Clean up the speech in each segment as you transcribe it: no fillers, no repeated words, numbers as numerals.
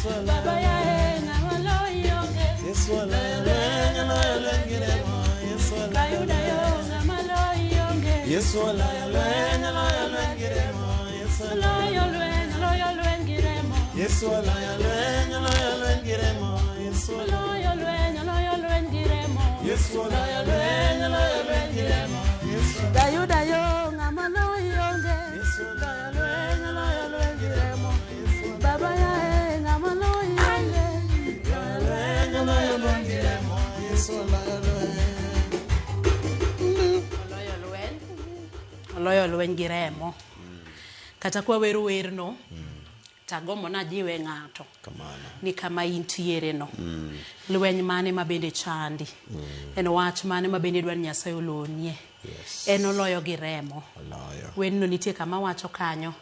Baba ya ngamaloyo Yesu oloyo lweny, oloyo lweny gi remo. Yesu oloyo Kayuda yo ngamaloyo Yesu oloyo lweny, oloyo lweny gi remo. Yesu Oloyo lweny giremo Yesu oloyo lweny, oloyo lweny gi remo. Yesu Oloyo lweny giremo Yesu oloyo lweny, oloyo lweny gi remo. Yesu Kayuda yo ngamaloyo Yesu oloyo lweny, oloyo lweny gi remo. Baba ya ngamaloyo Lweny, oloyo lweny gi remo. Yesu oloyo lweny. Oloyo lweny giremo Kata kwa wero werno tagombo na jiwe ng'ato Kamano. ni kama intiere no lweny mane mabende chandi en wach mane mabende dwani Nyasaye olonie en oloyo gi remo Oloyo. wenno nitie kama wacho kanyo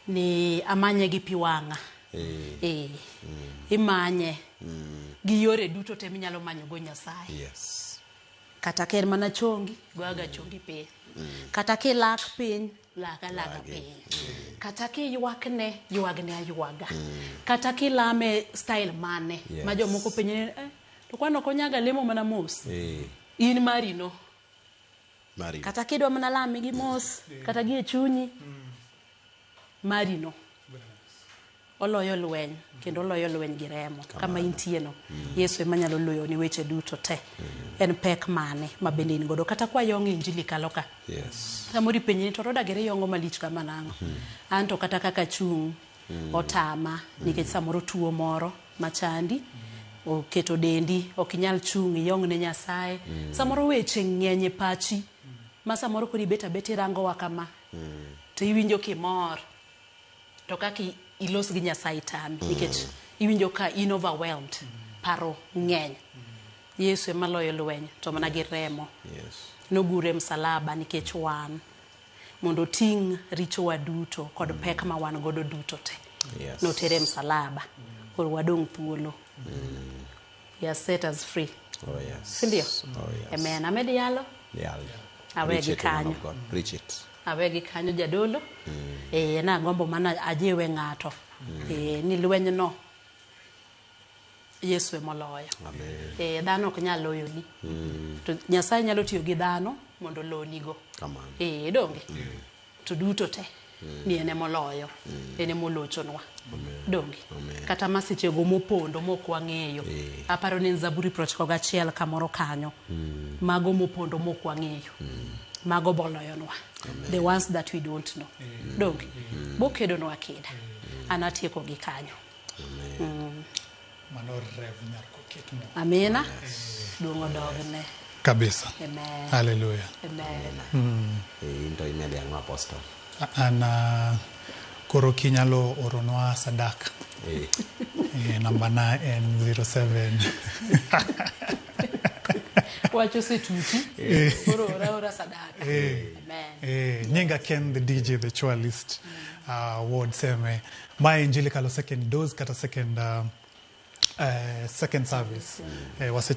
ni amanye gi pi wang'a imanye gi yore duto te minyalo manyo go Nyasaye Yes. kata ker mana chongi goaga chongi piny kata kilak piny laka piny kata kiywakne ywagne aywaga kata kilame style mane ma jomoko penye to kwano konyaga lemo mana mos in marino kata kidwa mana lami gi mos kata gi e chunyi marino oloyo lweny kendo oloyo lweny gi remo kama intie no Yesu ema nyalo loyo ni weche duto te en pek mane mabende in godo kata kwa yong injili kaloka Yes. samori penye to roda gere yongo malich kama nango anto kata kaka chung otama nikech samoro tuo moro machandi oketo dendi okinyal chung yong ne Nyasaye samoro weche ng'enye pachi ma samoro kodi beta rango wa kama to iwinjo kimor to kaki ilos gi Nyasaye tami nikech iwinjo ka in overwhelmed paro ng'eny Yesu ema loyo lweny to mana gi remo nogure msalaba nikech wan mondo ting richowa duto kod pek ma wan godo duto te notere msalaba koro wadong thuolo he has set us free sindio amen amedi yalo awegi kanyo Preach it. awegi kanyo jadolo na gombo mana ajiwe ng'ato ni lweny no Yesu emoloyo dhano ok nyal loyo ni to Nyasaye nyalo tiyo gi dhano mondo loni go donge to duto te ni ene moloyo ene molochonwa donge kata masiche go mopondo mokwang'eyo aparo ni Zaburi 91 kamoro kanyo mago mopondo mokwang'eyo mago boloyonwa the ones that we don't know donge bokedo no akida anatieko gi kanyo Manor rev nyarko ketmo. Amina. Dungo dogne. Kabisa. Amen. Hallelujah. Amen. Into imede ang'o apostol. Ana koro kinyalo oronwa sadaka. Namba na en 07. Wacho setuti. Ora sadaka. Amen. Nyinga Ken the DJ the Chualist word seme. My Angelical second dose kata second service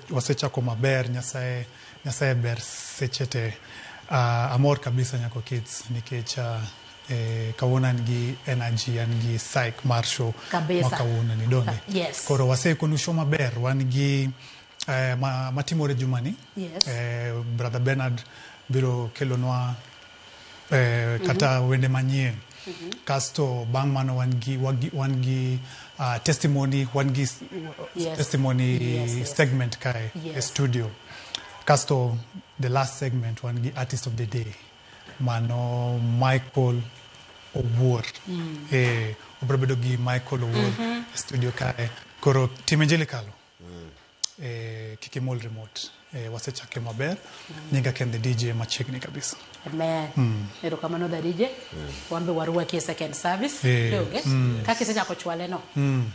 wasechako maber Nyasaye ber sechete amor kabisa nyako kids nikech kawuona ngi energy ngi psych mar show makawuona ni donge koro wasekonu show maber wan gi matimore jumani brother Bernard biro kelonwa kata wende manyien kasto bang mano wan gi testimony testimony segment kai studio kasto the last segment wan gi artist of the day mano Michael Owuor obrobedo gi Michael Owuor studio kai koro Team Angelical kikimol remote wasechake maber nyinga Ken the DJ machiegni kabisa. Amen. Ero kamano da DJ wambe waruwa ki second service doge kaka isechako chwale no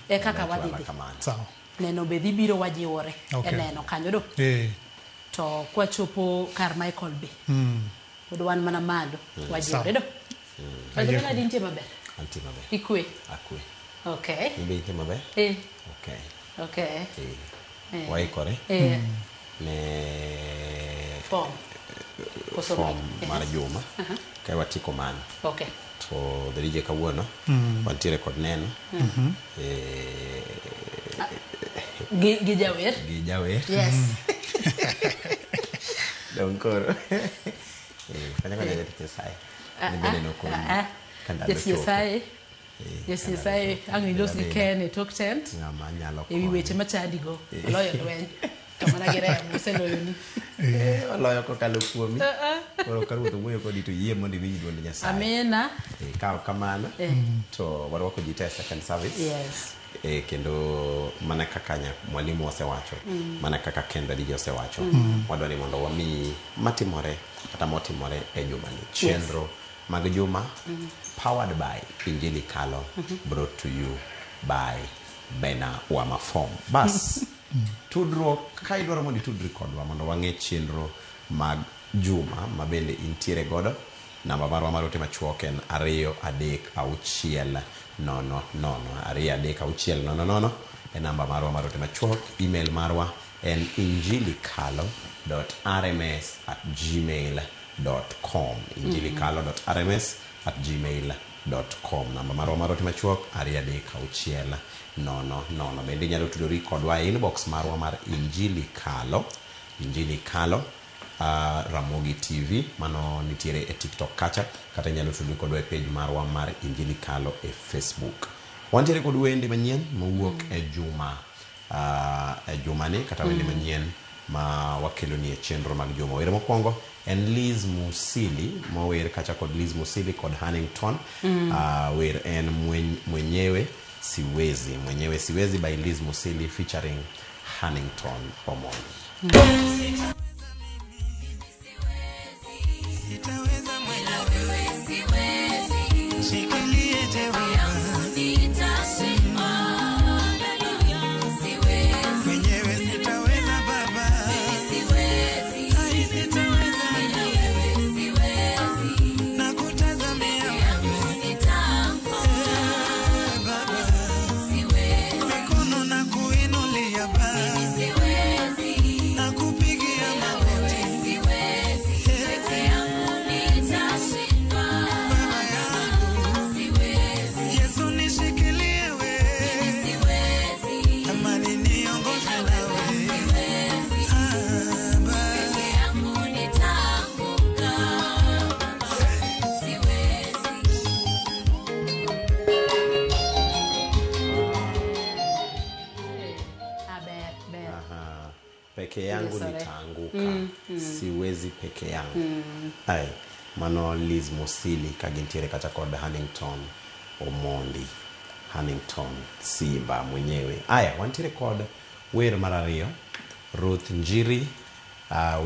kaka wadhi sawa neno be dhi biro wajiwore neno kanyo do to kwa chopo kar Michael B odwan mana malo wajiwore do adona dintie maber ikwe akwe okay ibe ite maber okay waikore ne form mar juma kai watiko man okay to the DJ kawuono wantiere kod neno Gijawer. Yes. Don't go. Kanya jadi Yesaya. Ni bende no ko. Yesaya angilos ni Ken tok tent. Ngama nyalo ko. Ewi weche machadi go. Oloyo lweny. Kamana gere museloyo ni. Oloyo ko kalo kuomi. Koro karu to wuoyo kodi to yie mondo winyi duond Nyasaye. Amina. Kaw kamano. To warwako ji te second service. Yes. Kendo mana kaka mwalimu osewacho, mana kaka Kendra DJ osewacho, wadwani mondo wami matimore kata motimore e juma ni. Chenro mag juma powered by Injili Kalo, brought to you by Bena Wamafom. Bas tudruok ka idwaro mondo tudri kodwa mondo wang'e chenro mag juma mabende intiere godo. Namba marwa mar ote machuok en 236 nono 236 nono e namba marwa mar ote machuok. Email marwa en injilikalo.rms@gmail.com injilikalo.rms@gmail.com. Namba marwa mar ote machuok 236 nono. Bende nyalo tudori kodwa e inbox marwa mar Injili Kalo Ramogi TV, mano nitiere e TikTok kacha, kata nyalo tudri kodwa e page marwa mar Injili Kalo e Facebook. Wantiere kod wende manyien mawuok e juma ni, kata wende manyien ma wakelo ni e chenro mag juma. Were mokwongo en Liz Musili, mower kacha kod Liz Musili kod Hannington. Wer en mwenyewe siwezi by Liz Musili featuring Hannington Omondi. Peke yangu nitaanguka. Siwezi peke yangu. Ai, mano Liz Musili kagintiere kacha kod Hannington Omondi. Hannington Simba mwenyewe. Aya, wantiere kod wer mar ariyo, Ruth Njiri.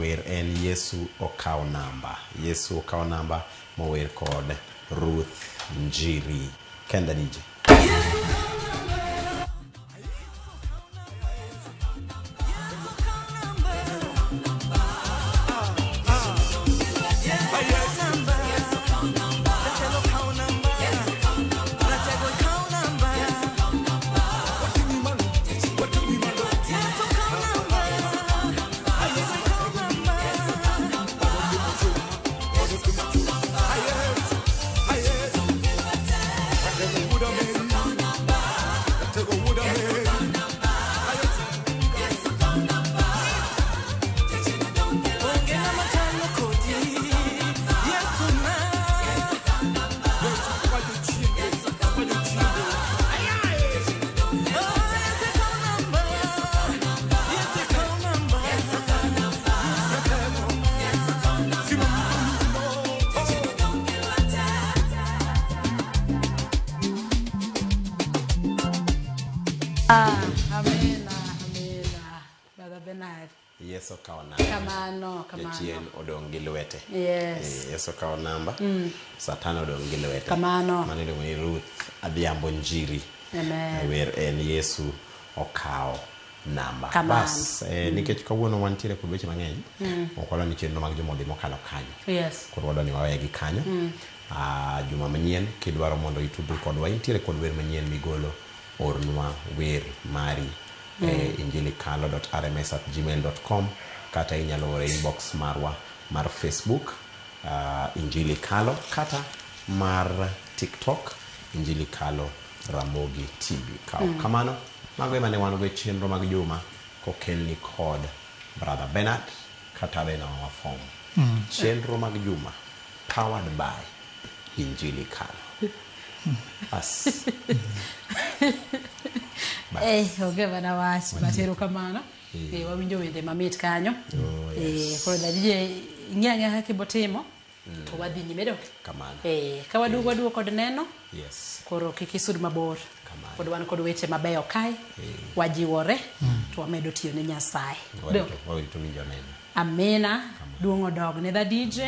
Wer en Yesu Okao Namba. Mower kod Ruth Njiri. Kendra DJ. Amina. Brother Bernard. Yesu Okao Namba. Kamano. Jachien odong' gi lwete. Yes. Yesu Okao Namba. Satan odong' gi lwete. Kamano. Maneno ni Ruth Adhiambo Njiri. Amen. Wer en Yesu Okao Namba. Kamano. Bas, nikech kawuono wantiere kod weche mang'eny. Okwalo ni chenro mag jomodhi mokalo kanyo. Yes. Koro wadwa ni wawegi kanyo. Juma manyien kidwaro mondo itudri kodwa, intiere kod wer manyien migolo, ornwa wer mari injilikalo.rms@gmail.com, kata inyalo ore inbox marwa mar Facebook Injili Kalo, kata mar TikTok Injili Kalo Ramogi TV. Kamano mago mane wan go chenro mag juma kokelni kod brother Bernard kata bena wa form chenro mag juma powered by Injili Kalo. As oge bana wach batero kamano wawinjo wende mamit kanyo koro dadije ng'anya kaka ibotimo to wadhi nyime dok kamano ka waduogo kod neno yes koro kikisud mabor kamano kod wan kod weche mabeyo kae wajiwore to wamedo tiyo ne Nyasaye wawito winjo neno amina duongo dog ne da DJ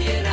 Yes,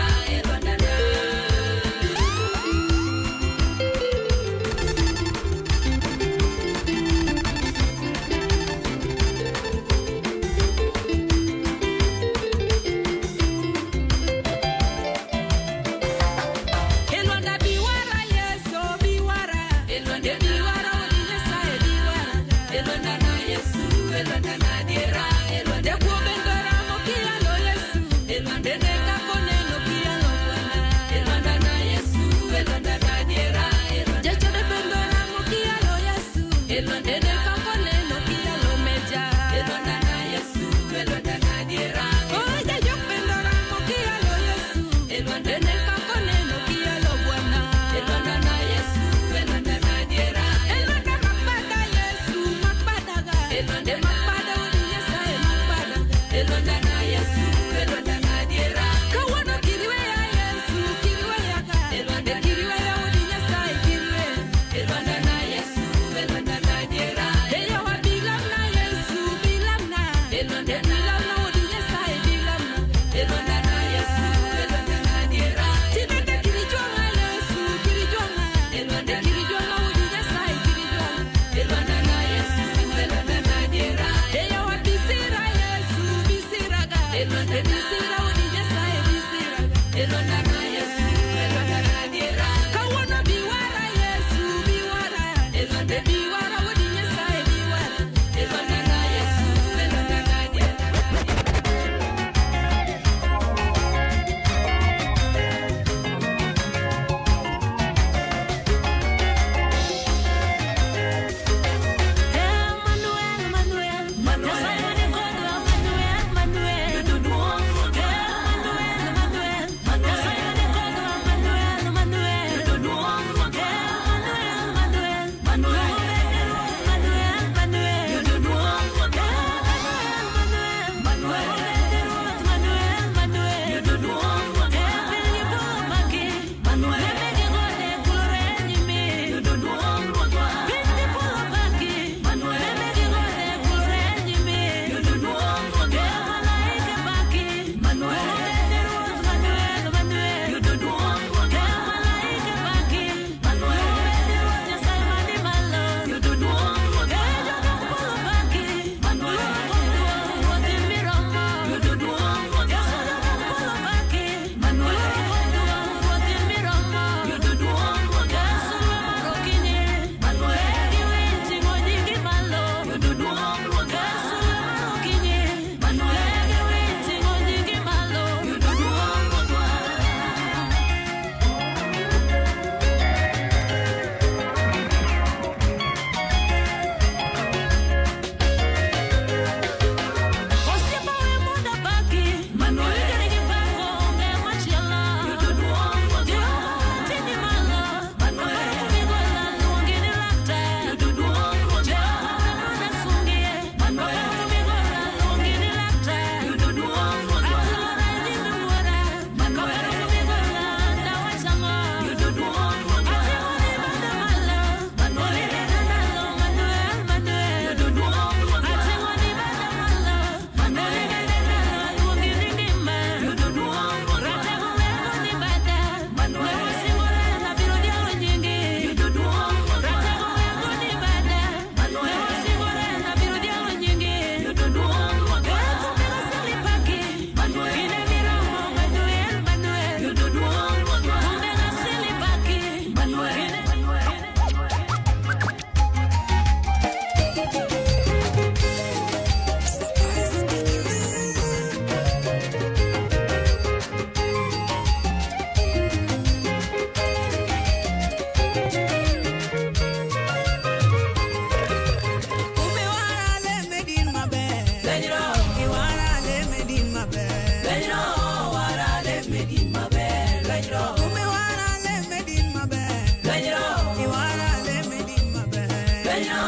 medin maber ganyro kume wara le medin maber ganyro iwara le medin maber ganyro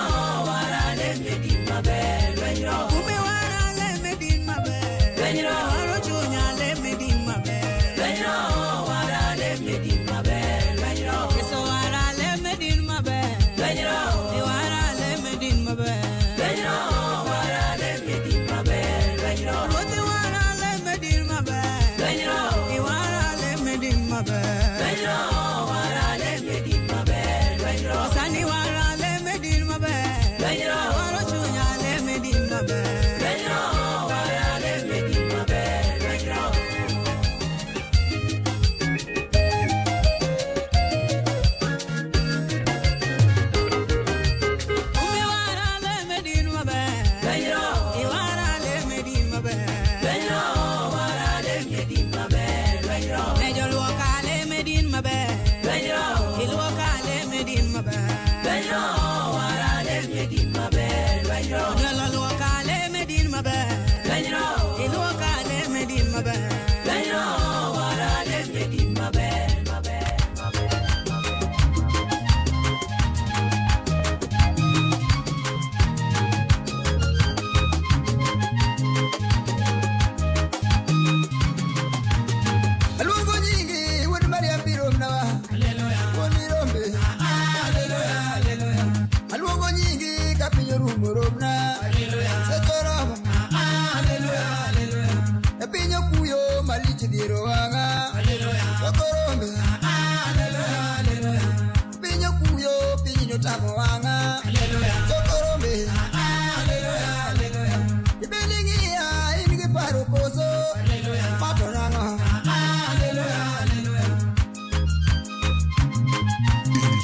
wara le medin maber ganyro kume wara le medin maber ganyro waro chunya le medin maber ganyro wara le medin maber ganyro eso wara le medin maber ganyro iwara le medin maber ganyro wara le medin maber ganyro wote wara le medin maber ganyro iwara le medin maber ganyro wara le medin maber ganyro sani wara le medin maber ganyro waro chunya le medin maber ganyro wara le medin maber ganyro kume wara le medin maber ganyro iwara le medin maber ganyro wara le medin maber ganyro mejo luoka le medin maber ganyro iluoka le medin maber ganyro wara le medin maber ganyro nyalo luoka le medin maber ganyro iluoka le medin maber ganyro wara le medin maber maber Aluongo nyingi wuod Maria biro mnawa haleluya woni rombe haleluya haleluya aluongo nyingi ka piny orumo romna haleluya setoromo haleluya haleluya e piny okuyo malich dhiero wanga haleluya sokorombe haleluya haleluya piny okuyo piny notamo wanga haleluya sokorombe haleluya haleluya ibelingia in gi paro koso haleluya pato nango haleluya haleluya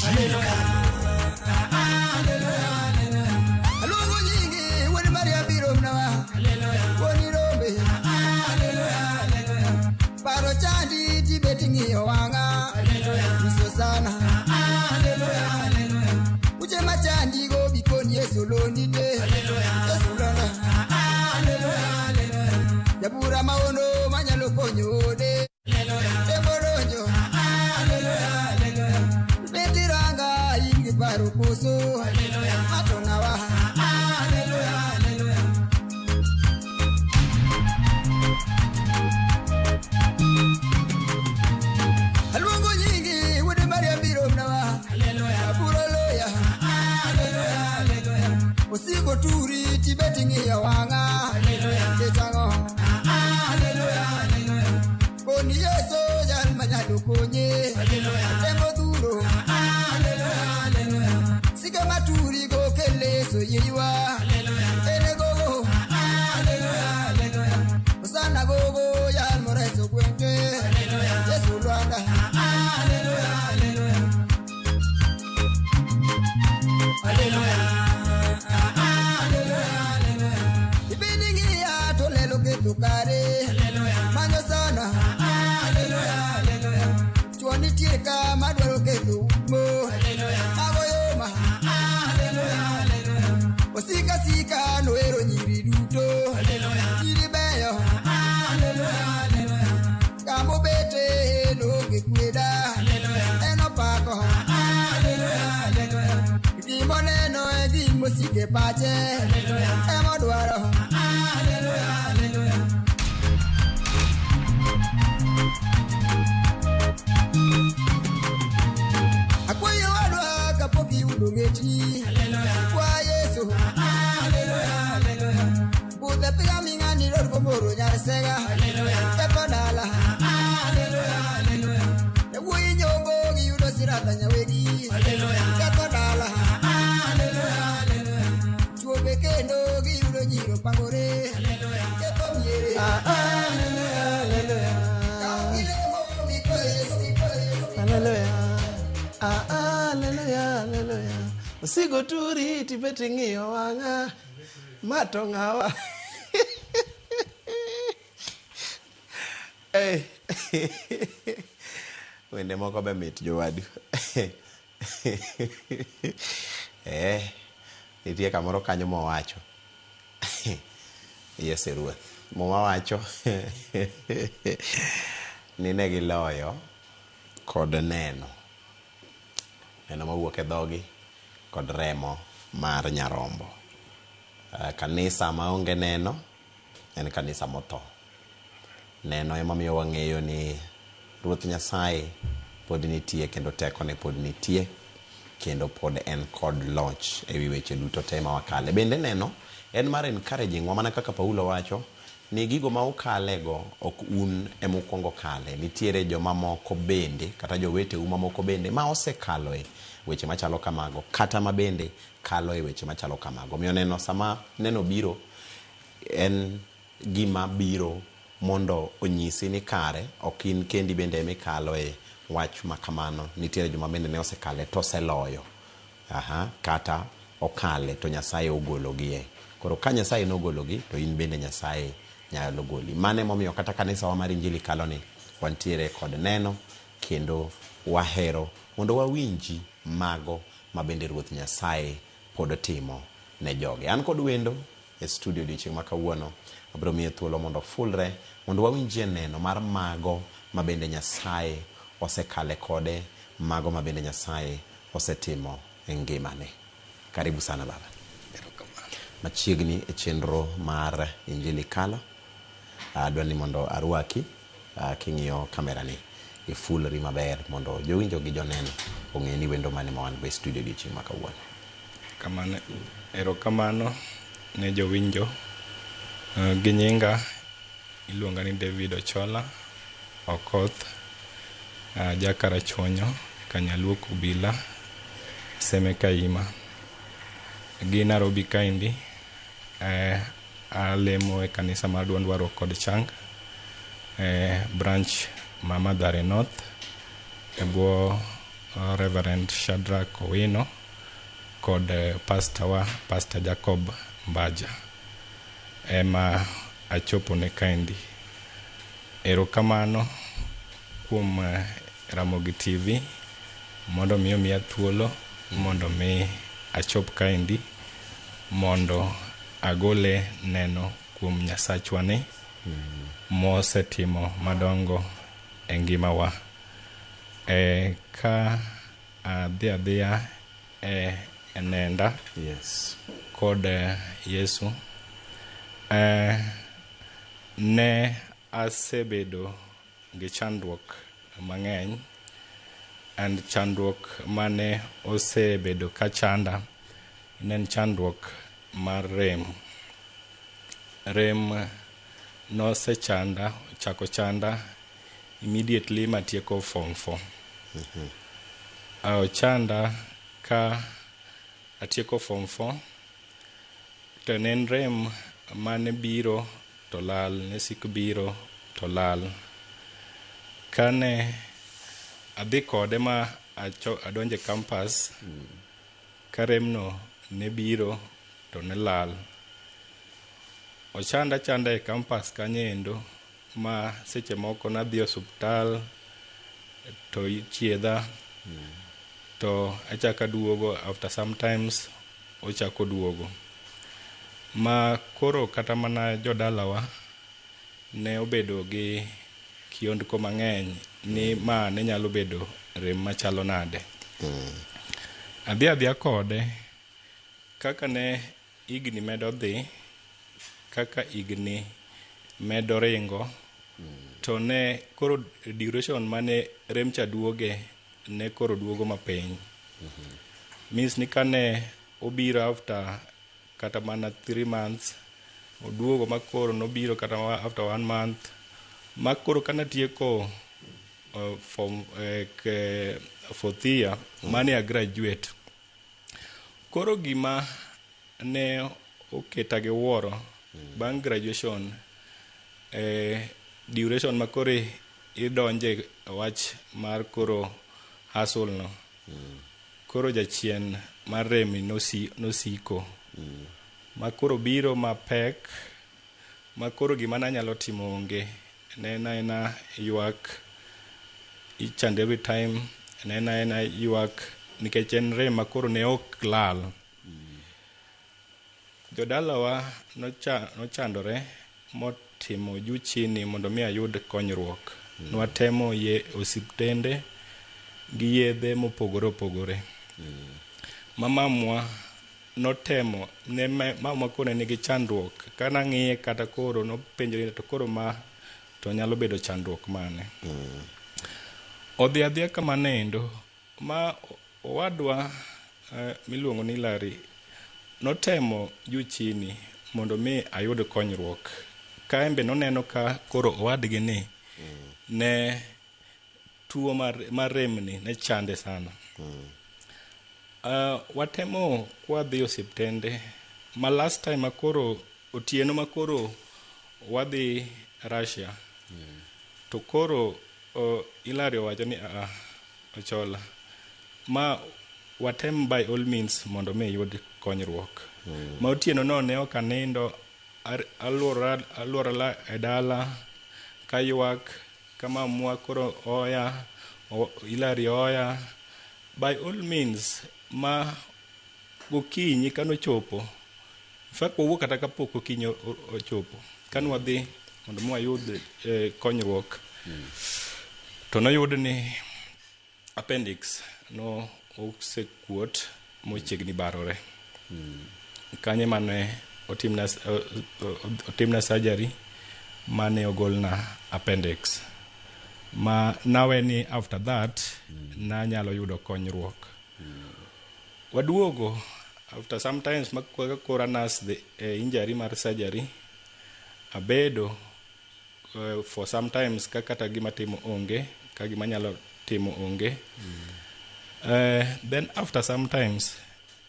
haleluya haleluya haleluya aluongo nyingi wuod Maria biro mnawa haleluya woni rombe haleluya haleluya paro chandi tibet ng'iyo wanga haleluya iso sana haleluya haleluya uche machandi go bikoni Yesu lonite haleluya Yesu lona haleluya haleluya jabura maono manyalo konyo ode haleluya temboronjo haleluya haleluya betiranga ingi paro koso haleluya atongawa haleluya haleluya aluongo nyingi wuod Maria biro mnawa haleluya puro loya haleluya haleluya osigo turi tibet ng'iyo wanga haleluya ketango haleluya haleluya koni Yesu jal manyalo konye haleluya tembo duro haleluya haleluya siga maturi go kele so yewa haleluya ene gogo haleluya haleluya osana gogo jal moreso gwenge haleluya Yesu lwanda haleluya haleluya haleluya haleluya haleluya ibingia tolelo ketukare haleluya manyo sana haleluya haleluya chuoni tieka madwaro ketumo haleluya agoyoma haleluya haleluya osika sika noero nyiri duto haleluya nyiri beyo haleluya haleluya kamo bete no gekweda haleluya eno pako haleluya haleluya gimoneno e gimosike pache haleluya emo dwaro haleluya haleluya akwayo wadwa kapok yudo ng'eti haleluya kwa Yesu haleluya haleluya budhe piga ming'ani rod gomoro nyar sega haleluya kepo dala haleluya haleluya ewuoyi nyombo giyudo sirata nyawegi haleluya kepo dala haleluya haleluya chuobe kendo giyudo nyiro pangore haleluya kepo miere haleluya haleluya kao gilemo miko Yesu haleluya haleluya haleluya osigo turi tibet ng'iyo wanga mato ng'awa wende moko be mit jowadu nitie kamoro kanyo mowacho Yesu ruoth mowacho ni ne giloyo kod neno mawuok e dhogi kod remo mar nyarombo. Kanisa maonge neno en kanisa motho. Neno ema miyo wang'eyo ni Ruoth Nyasaye pod nitie kendo tekone pod nitie kendo pod en kod loch ewi weche duto te ma wakale. Bende neno en mar encouraging wa, mana kaka Paulo wacho ni gigo ma ukalego ok un emokuongo kale. Nitiere joma moko bende kata jowete mamoko bende ma osekalo e weche machalo kamago kata ma bende kalo e weche machalo kamago. Miyo neno sama neno biro en gima biro mondo onyisi ni kare ok in kendi bende mikalo e wach makamano. Nitiere joma bende ne osekale to oseloyo kata okale to Nyasaye ogologie. Koro ka Nyasaye nogologi to in bende Nyasaye nyalo goli. Mane momiyo kata kanisa wa mar Injili kaloni wantiere kod neno kendo wahero mondo wawinji mago ma bende Ruoth Nyasaye pod timo ne joge. An kod wendo e studio odiochieng' ma kawuono abiro miye thuolo mondo fulre mondo wawinjie neno mar mago ma bende Nyasaye osekale kode, mago ma bende Nyasaye osetimo e ngimane. Karibu sana baba. Machiegni e chenro mar Injili kalo. Adwa ni mondo arwaki king'iyo kamerani ifulri maber mondo jowinjo gi joneno ong'e ni wendo mane ma wan go e studio odiochieng' ma kawuono. Kamano, erokamano ne jowinjo. Gi nyinga iluonga ni David Ochola Okoth, Jakarachuonyo, Kanyaluo Kubila, Seme Kaima. Gi Nairobi kaindi alemo e kanisa mar Duond Warruok kod Chang, branch ma Mathare North, e bwo Reverend Shadrack Owino kod Pastor Jacob Mbaja ema achopo ne kaindi. Erokamano kuom Ramogi TV mondo miya thuolo mondo mi achop kaindi mondo agole neno kuom Nyasachwa ni mosetimo madongo e ngimawa. Ka adhiya enenda kod Yesu, ne asebedo gi chandruok mang'eny, and chandruok mane osebedo ka chanda en chandruok mar rem nosechanda, chako chanda immediately matieko form 4. Chanda ka atieko form 4 to nen rem mane biro to lal, nesik biro to lal. Kane adhi kode ma adonje campus, karemno ne biro to ne lal. Ochanda e campus kanyendo ma seche moko nadhi osuptal to ichiedha to achaka duogo, after sometimes ochako duogo. Ma koro kata mana jodalawa ne obedo gi kiondko mang'eny ni ma ne nyalo bedo rem machalo nade. Adhiya kode kaka ne igni medo dhi, kaka igni medo ringo, to ne koro duration mane rem cha duoge ne koro duogo mapiny. Means ni kane obiro after kata mana 3 months, oduogo makoro nobiro kata after 1 month, makoro kana tieko from 4th year mane a graduate. Koro gima ne oketa gi wuoro bang' graduation, duration makoro idonje wach mar koro hustle no, koro jachien mar remi nosiko, makoro biro mapek, makoro gima nanyalo timo onge. Nena yuak each and every time, nena yuak nikech en rem makoro ne ok lal. Jodalawa nochandore motimo juu chini mondo mi ayud konyruok. nwatemo osiptende gi yedhe mopogore opogore. Mamamwa notemo ne mamwa kone nigi chandruok kana ng'iye kata koro nopenjore to koro ma to nyalo bedo chandruok mane. Odhi adhiya kamanendo ma owadwa miluongo ni Larry notemo juu chini mondo mi ayud konyruok. Ka embe noneno ka koro owadgi ni ne tuo mar remni ne chande sana. Watemo kwa dhi osiptende ma last time makoro otieno makoro wadhi Russia. To koro Hilary owacho ni ochola ma watem by all means mondo mi yud konyruok. Ma otieno no ne ok anindo aluora e dala kaywak kama mwa koro oya Hilary oya by all means ma gokinyi kanochopo fak owuok kata kapok okinyi ochopo kanwa dhi mondo mwa yud konyruok. To noyud ni appendix no osekuot mochiegni barore. Kanye mane otimna surgery mane ogolna appendix. Ma nawe ni after that na nyalo yudo konyruok. Waduogo after sometimes makora nas the injury mar surgery abedo for sometimes kata gima timo onge ka gima nyalo timo onge. Then after sometimes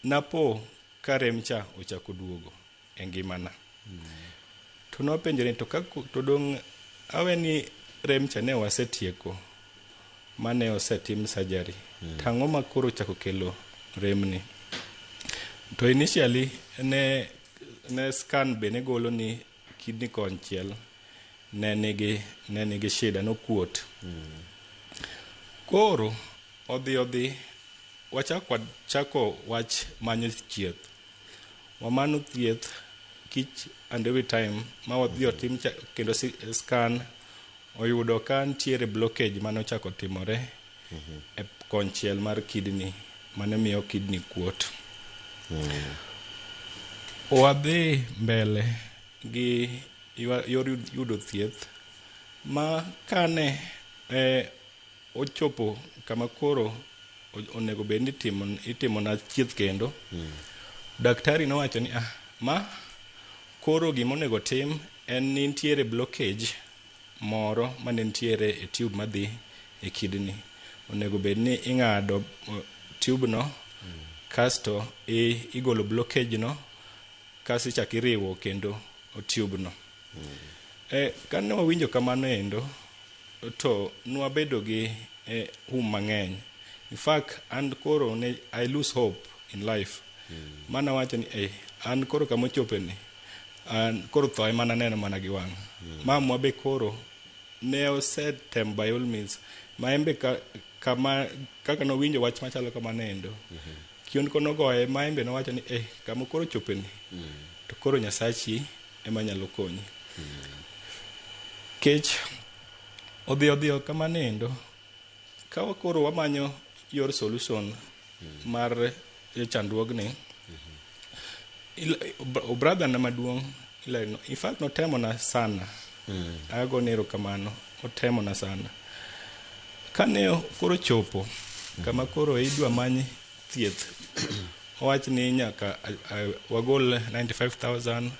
napo karemcha ochako duogo e ngimana. To nopenjore to to dong aweni remcha ne wasetieko mane osetim surgery. Tang'o ma koro chako kelo remni. To initially ne scan be ne golo ni kidney konchiel ne nigi shida no kuot. Koro odhi wachako wach manyo thieth. Wamanyo thieth kich and every time ma wadhi otim kendo scan oyudo ka ntiere blockage mano chako timore e konchiel mar kidney mane miyo kidney kuot. Wadhi mbele gi yor yudo thieth ma kane ochopo kama koro onego bed ni itimo na thieth kendo. Daktari nowacho ni ma koro gima onego tim en ni ntiere blockage moro mane ntiere e tube madhi e kidney. Onego bed ni ing'ado tube no kasto igolo blockage no kasto ichak iriwo kendo tube no. Kane wawinjo kamano endo to nwabedo gi mang'eny. In fact and koro I lose hope in life. Mana wacho ni an koro kama ochope ni an koro tho mana neno mana gi wang'. Mamwa be koro ne osetem by all means ma embe kama kaka nowinjo wach machalo kamano endo. Kionko nogoye ma embe nowacho ni kama koro ochope ni to koro Nyasachi ema nyalo konyi. Kech odhi kamano endo ka koro wamanyo yor solution mar chandruogni. Brother na maduong' in fact notemo na sana. Ago nero kamano otemo na sana. Kane koro chopo kama koro idwa manyi thieth owach ni nyaka wagol 95,000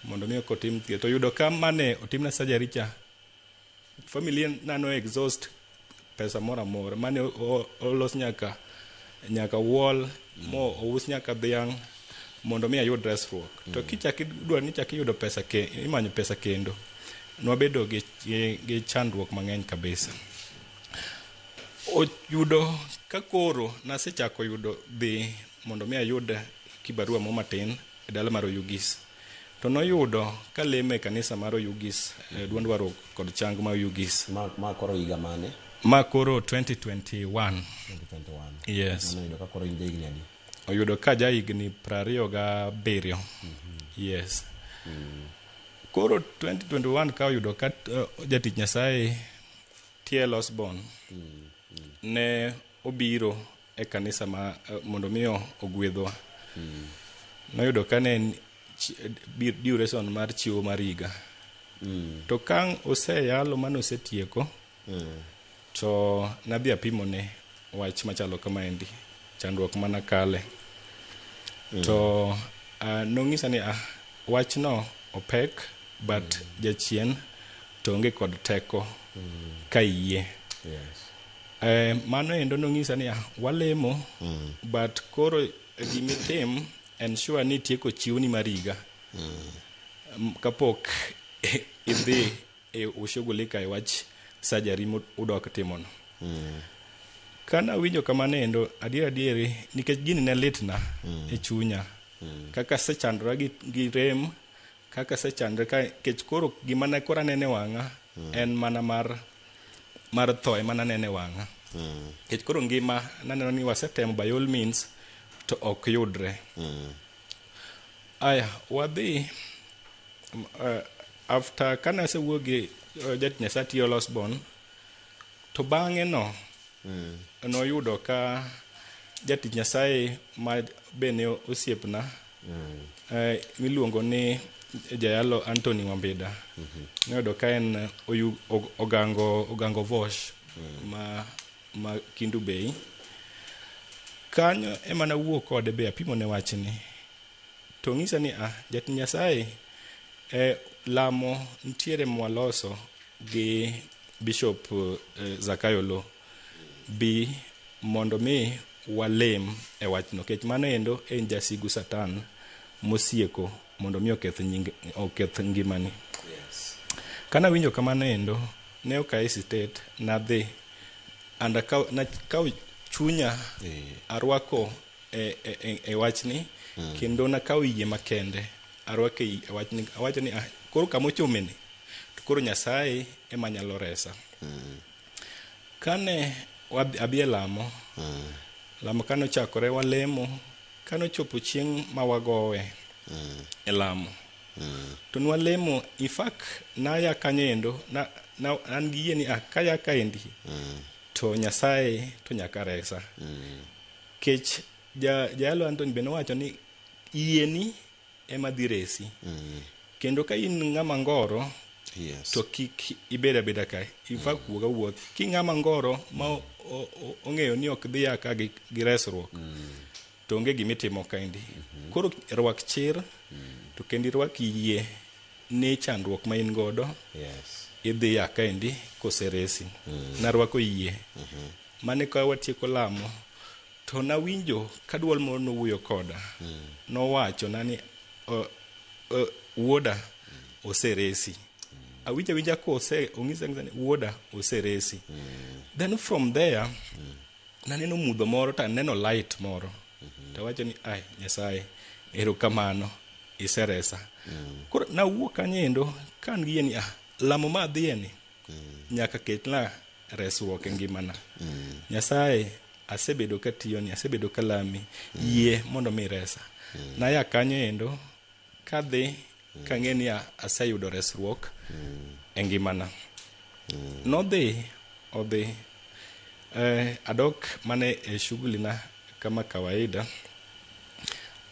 mondo mi otim thieth. Oyudo kama ne otimna surgery cha familia nano exhaust pesa mora mane olos nyaka wall mo ous nyaka dhiang' mondo mi ayud resruok. To kichaki dwa ni chaki yudo pesa imanyo pesa kendo nwabedo gi chandruok mang'eny kabisa. Oyudo ka koro nasechako yudo dhi mondo mi ayud kibarua mo matin e dala mar Oyugis. To noyudo ka leme kanisa mar Oyugis duond warruok kod chang mar Oyugis. Ma koro higa mane? Ma koro 2021. Yes. Oyudo ka koro inde higni adi? Oyudo ka ja higni 27. Yes. Koro 2021 ka oyudo ka jatich Nyasaye T.L. Osborne ne obiro e kanisa mondo miyo ogwedhwa. Noyudo ka ne duration mar chiwo mar higa. To kang' oseyalo mane osetieko, to nadhi apimone wach machalo kamaendi, chandruok mana kale. To nong'isa ni wachno opek, but jachien to onge kod teko ka iyie. Mano endo nong'isa ni walemo, but koro gimitim en sure ni tieko chiwni mar higa kapok idhi ushughulika e wach surgery udok timono. Kana winjo kamano endo, adieri nikech gini ne litna e chunya, kaka sechandra gi rem, kaka sechandra kech koro gima ne kora nene wang'a en mana mar tho ema nene wang'a. Kech koro ngima naneno ni wasetemo by all means to ok yudre. Aya, wadhi after kana asewuok gi Jatich Nyasaye T.L. Osborne, to bang'e noyudo ka Jatich Nyasaye ma bene osiepna miluongo ni Jayalo Anthony Wambida. Noyudo ka en ogango Vosh ma Kindu Bay. Kanyo ema nawuok kode be apimone wachni. To ng'isa ni Jatich Nyasaye lamo ntiere mwaloso gi Bishop Zakayo Lo bi mondo mi walem e wachno, kech mano endo en jasigu Satan mosieko mondo mi oketh ngimani. Kana winjo kamano endo, ne ok hesitate, nadhi anda kaw chunya arwako e wachni, kendo nakaw yie makende arwako e wachni. Awacho ni koro kamochomeni, to koro Nyasaye ema nyalo resa. Kane abie lamo kano chakore, walemo, kano chopo chieng' ma wagowe e lamo, to nwalemo. In fact naya kanyo endo, an gi yie ni kaya kaendi to Nyasaye to nyaka resa. Kech Jayalo Anthony be nowacho ni yieni ema dhi resi, kendo ka in ng'ama ngoro, to kik ibed abeda kae. In fact wuoth king'ama ngoro ma ong'eyo ni ok dhi ka gi resruok, to onge gimitimo kaendi. Koro rwak chir, to kendi rwak yie ne chandruok ma in godo, idhi kaendi koseresi. Narwako yie. Mane ka watieko lamo, to nawinjo ka duol moro nowuoyo koda. Nowacho na ni wuoda oseresi. Awinja ko ong'isa ni wuoda oseresi. Then from there naneno mudho moro, to aneno light moro, to wacho ni Nyasaye erokamano, iseresa. Koro nawuok kanyo kan gi ni lamo ma adhieni nyaka ketna resruok e ngimana. Nyasaye asebedo katiyoni, asebedo kalami, yie mondo mi resa. Naya kanyo kadhi kang'e ni aseyudo resruok e ngimana. Odhi adok mane e shughuli na kama kawaida.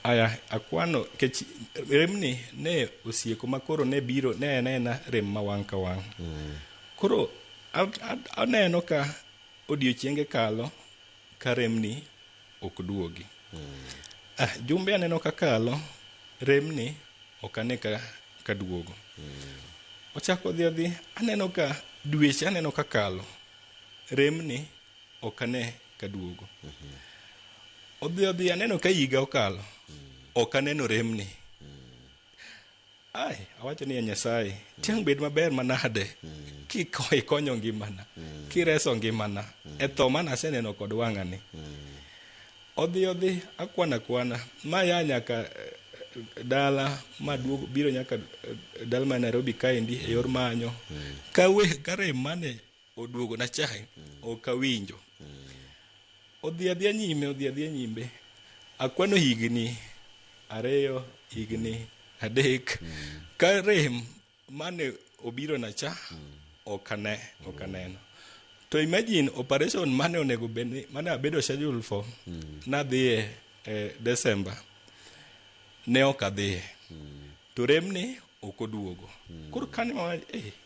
Aya, akwano kech remni ne osieko makoro ne biro, ne enena rem ma wang' ka wang'. Koro aneno ka odiochienge kalo ka remni ok duogi. Jumbe aneno ka kalo, remni ok ane ka duogo. Ochako dhi, aneno ka dweche aneno ka kalo, remni ok ane ka duogo. Odhi aneno ka higa okalo, ok aneno remni. Awacho ni Nyasaye, tiang' bed maber manade kikonyo ngimana, kireso ngimana e tho mana aseneno kod wang'ani. Odhi akwana maya nyaka dala maduogo, biro nyaka dala ma Nairobi kaendi e yor manyo, ka rem mane oduogo na chai ok awinjo. Odhi adhiya nyime, akwano higni 2, higni 3, ka rem mane obiro na cha ok aneno. To imagine operation mane onego bedni mane abedo schedule for nadhi December ne ok adhi to remni ok oduogo koro kane ma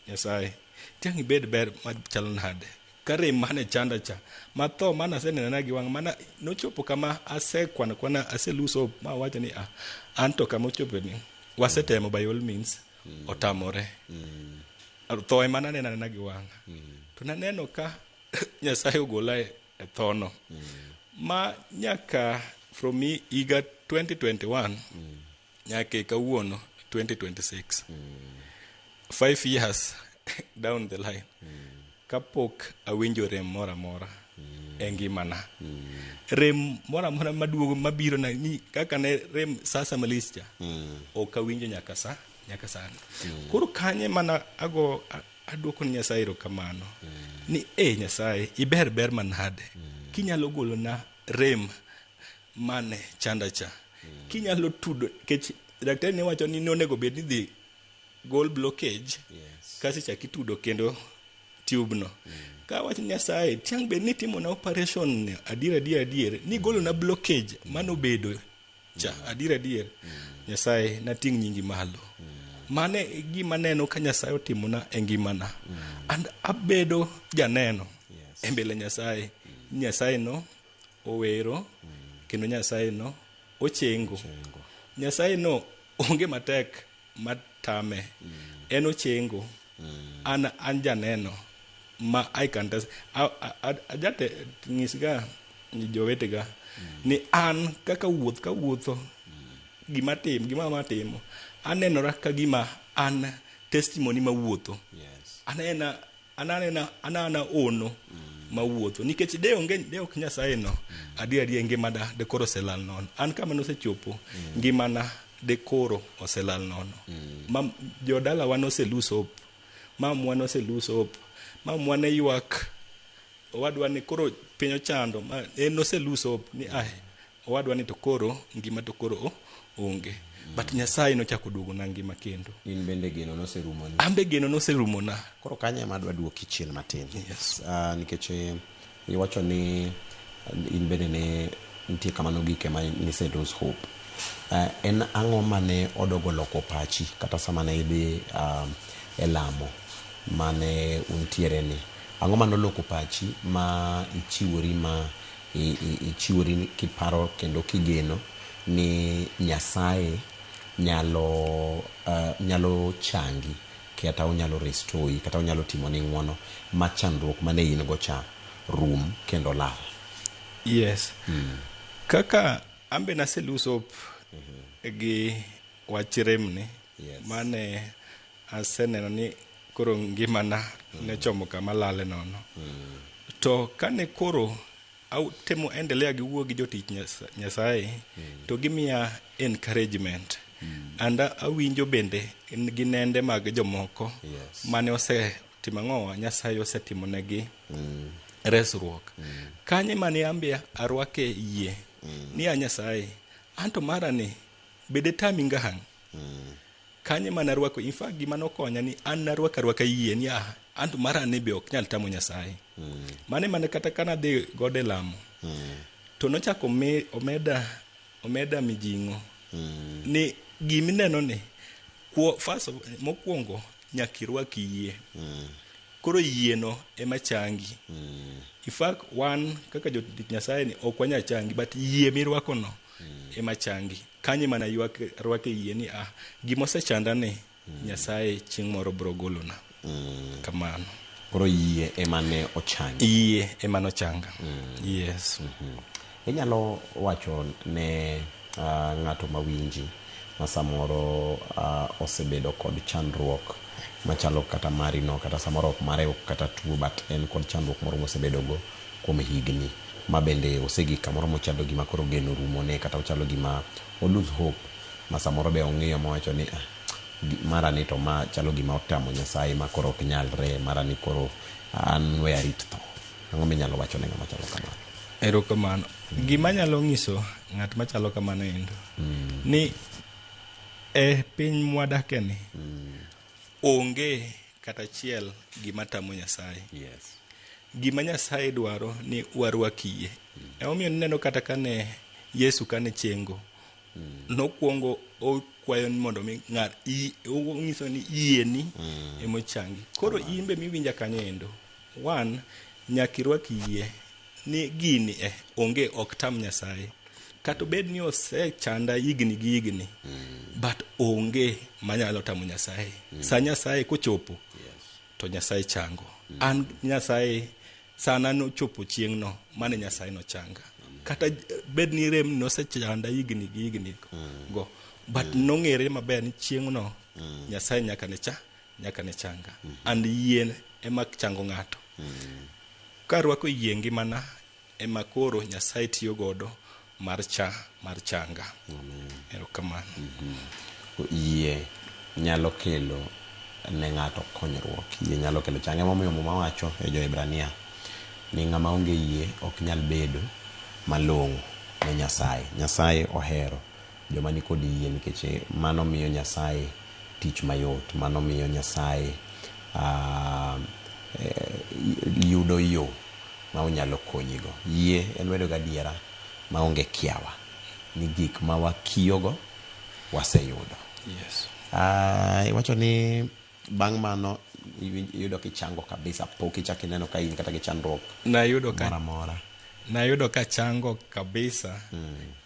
Nyasaye tiang' ibed ber machalo nade ka rem mane chanda cha matho mana asenena gi wang' mana nochopo kama kwana aseluso ma wacho ni anto kama ochopo ni wasetemo by all means otamore tho ema nanena gi wang' to naneno ka Nyasaye ogola e thono ma nyaka from higa 2021 nyaka kawuono 2026 5 years down the line kapok awinjo rem mora mora e ngimana rem mora mora maduogo mabiro na ni kaka ne rem sasa malischa ok awinjo nyaka sani koro kanye mana aduoko ni Nyasaye erokamano ni Nyasaye iber manade kinyalo golo na rem mane chanda cha kinyalo tudo kech daktari ne wacho ni nonego bed ni dhi gol blockage kasi cha kitudo kendo tube no ka wacho Nyasaye tiang' bed ni timo na operation adier ni golo na blockage mano bedo cha adier Nyasaye na ting' nyingi malo mane gima neno ka Nyasaye otimo na e ngimana and abedo janeno e mbele Nyasaye no owero kendo Nyasaye no ochengo Nyasaye no onge matek matame en ochengo an janeno ma I can test ajate ngisga ni jowetega ni an kaka wuotho gima matimo anenora ka gima an testimony mawuotho anana ono mawuotho nikech de ok Nyasaye no adier ngimana de koro selal nono an kama nosechopo ngimana de koro oselal nono ma jodala wan oseluso mamwa ne ywak owadwa ni koro piny ochando ma en oseluso ni owadwa ni to koro ngima to koro onge but Nyasaye nochako duogo na ngima kendo in bende geno noserumo ni ambe geno noserumo na koro kanye madwa duoki chien matin yes. Nikech iwacho ni in bende ne nitie kamano gike ma nise lose hope en ang'o mane odogo loko pachi kata sama ne idhi e lamo mane untiere ni ang'o mane oloko pachi ma ichiwori kiparo kendo kigeno ni Nyasaye nyalo changi kata onyalo restore kata onyalo timo ni ng'wono ma chandruok mane in go cha rum kendo lal yes kaka ambe naseluso gi wach remni mane aseneno ni koro ngimana ne chomo kama lale nono to kane koro au temo endelea gi wuo gi jotich Nyasaye to gimiya encouragement anda awinjo bende gi nende mag jomoko mane osetimo ng'owa Nyasaye osetimo negi resruok kanye mane ambia arwake yie ni Nyasaye anto mara ni bede tami ngahang kanye mane arwako in fact gima nokonya ni an narwaka yie ni anto mara ni be ok nyal tamo Nyasaye mane kata kana dhi gode lamo to nochako omeda mijingo ni gimineno ni first mokwongo nyakirwaki yie koro yie no ema changi in fact wan kaka jotich Nyasaye ni ok wanya changi but yie mirwako no ema changi kanye mana rwake yie ni gimosechanda ni Nyasaye chieng' moro bro golona kamano koro yie emane ochangi yie emane ochanga yes inyalo wacho ne ng'ato mawinji ma samoro osebedo kod chandruok machalo kata marino kata samoro ok mare kata tuo but en kod chandruok moro mosebedo go kuom higni ma bende osegi kamoro mochalo gima koro geno rumo ne kata ochalo gima o lose hope ma samoro be ong'iyo mowacho ni mara ni to ma chalo gima otamo Nyasaye ma koro ok nyalre mara ni koro an we arit tho ang'o minyalo wacho ne ng'ama chalo kamano erokamano gima nyalo nyiso ng'at machalo kamano endo ni piny mwadake ni onge kata chiel gima tamo Nyasaye gima Nyasaye dwaro ni warwak yie. Emomiyo neno kata kane Yesu kane chengo, nokuongo okwayo ni mondo mi onyiso ni yieni emochangi. Koro imbe miwinja kanyo endo, one, nyaka irwak yie ni gini onge ok tam Nyasaye. Kata bed ni osechanda higni gi higni, but onge manyalo tamo Nyasaye. Sa Nyasaye kochopo, to Nyasaye chango. An Nyasaye sana no chopo chieng' no, mane Nyasaye no changa. Kata bed ni rem no osechanda higni gi higni go, but nong'ere maber ni chieng' no Nyasaye nyaka ne changa. And yien ema chango ng'ato. Karwako yie ngimana ema koro Nyasaye tiyo godo mar changa. Erokamano. Yie nyalo kelo ne ng'ato konyruok, yie nyalo kelo changa. Emomiyo Muma wacho e Jo-Ibrania ni ng'ama onge yie ok nyal bedo malong'o ne Nyasaye. Nyasaye ohero joma ni kod yie, nikech mano miyo Nyasaye tich mayot, mano miyo Nyasaye yudo yo ma onyalo konyigo. Yie en bedo gadiera ma onge kiawa ni gik ma wakiyogo waseyudo. Yes. Iwacho ni bang' mano iyudo kichango kabisa, pok ichaki neno ka in kata gi chandruok mora. Nayudo ka chango kabisa.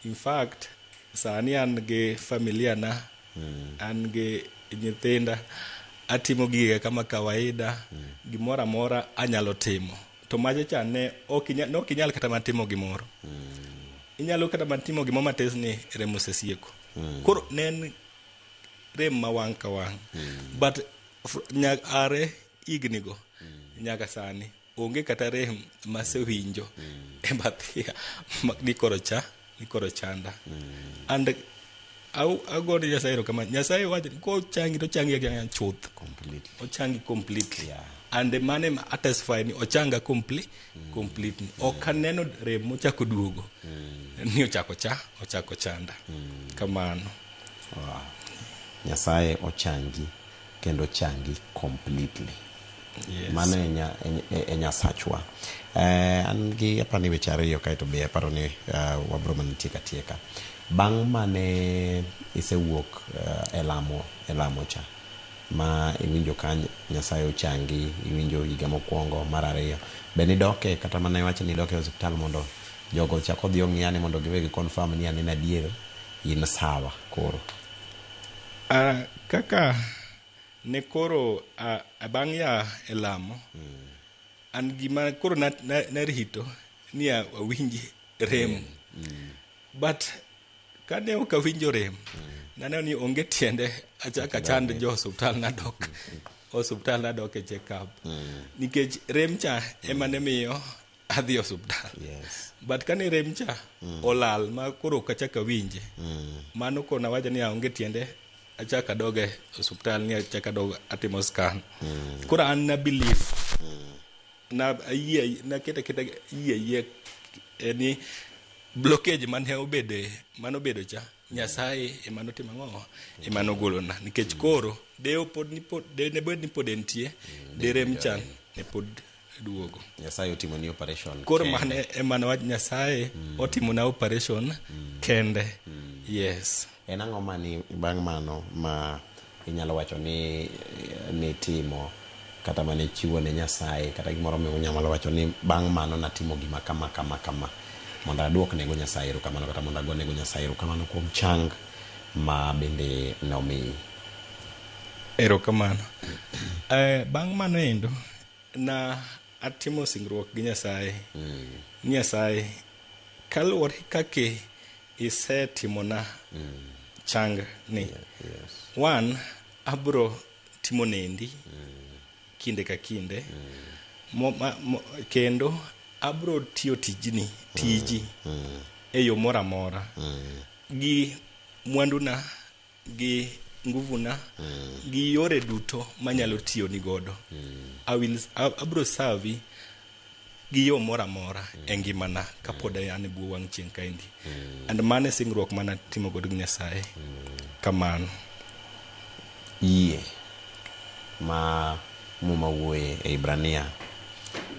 In fact, sani an gi familia na, an gi nyithinda, atimo gige kama kawaida, gimora mora anyalo timo. To maja cha ne ok inyal kata matimo gimoro. Inyalo kata matimo gimoro mates ni remo sesieko. Koro nen rem ma wang' ka wang'. But are ignigo nyaka sani onge kata rem masewinjo e bathia ni koro chanda. And agone Nyasaye erokamano. Nyasaye wacho ko changi to changi ga chuth completely. Ochangi completely. Yeah. And the man attestify ni ochanga completely. Okaneno rem mochako duogo. Ni ochako chanda. Kamano. Wow. Nyasaye ochangi kendo changi completely. Yes. Mano e Nyasachwa. An gi apani weche ariyo kaito be aparo ni wabro manitie katieka. Bang' mane isewuok e lamo cha, ma iwinjo ka Nyasaye ochangi, iwinjo higa mokwongo, mar ariyo, be nidoke kata mana iwacho ni doke hospital mondo jogo chako dhi ong'iyani mondo giwegi confirm ni anena adier in sawa koro? Kaka ne koro bang' ya e lamo, an gima koro narito ni awinji rem. But kane ok awinjo rem, naneno ni onge tiende achaka chand jo hospital nadok e check up. Nikech rem cha ema ne miyo adhi hospital. Yes. But kane rem cha olal ma koro kachaka winje, mano ko nawacho ni onge tiende achaka doge hospital ni achaka doge atimo scan. Koro an na believe na keta yie ni blockage mane obedo cha Nyasaye emano timo ng'o, emano golona. Nikech koro deo ne bed ni pod entie, derem chan ne pod duogo. Nyasaye otimo ni operation. Koro mane emano wach Nyasaye otimo na operation kende. Yes. En ang'o mani bang' mano ma inyalo wacho ni timo kata mane chiwo ne Nyasaye, kata gimoro minyalo wacho ni bang' mano natimo gima kama mondo aduok nego Nyasaye erokamano, kata mondo ago nego Nyasaye erokamano kuom chang ma bende nomiyi? Erokamano. Bang' mano endo na atimo singruok gi Nyasaye. Nyasaye kaluwore kake isetimona chang ni. Yes. One, abro timo nendi kinde ka kinde. Kendo abro tiyo tiji e yo mora mora, gi mwanduna, gi nguvuna, gi yore duto manyalo tiyo ni godo. Abro serve gi yo mora mora e ngimana kapod an e buo wang' chieng' kaendi. And mane singruok mana timo godo gi Nyasaye. Kamano. Yie ma Muma wuoye e Ibrania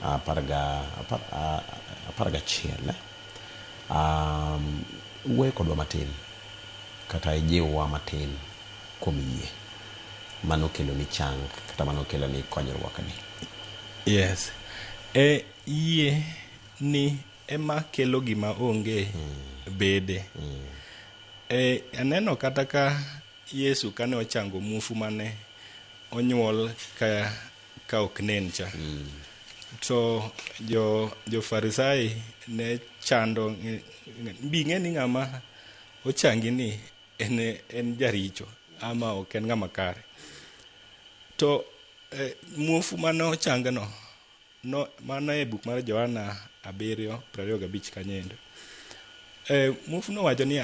aparga chiel wuoyo kodwa matin kata ijiwwa matin kuom yie mano kelo ni chang kata mano kelo ni konyruok ni. Yes. Yie ni ema kelo gima onge bede. Aneno kata ka Yesu kane ochango muofu mane onyuol ka ok nen cha. To jo Farisai ne chando bing'e ni ng'ama ochangi ni en jaricho ama ok en ng'ama kare. To muofu mane ochangno no mano e buk mar Johana 7:25 kanyendo. Muofu no wacho ni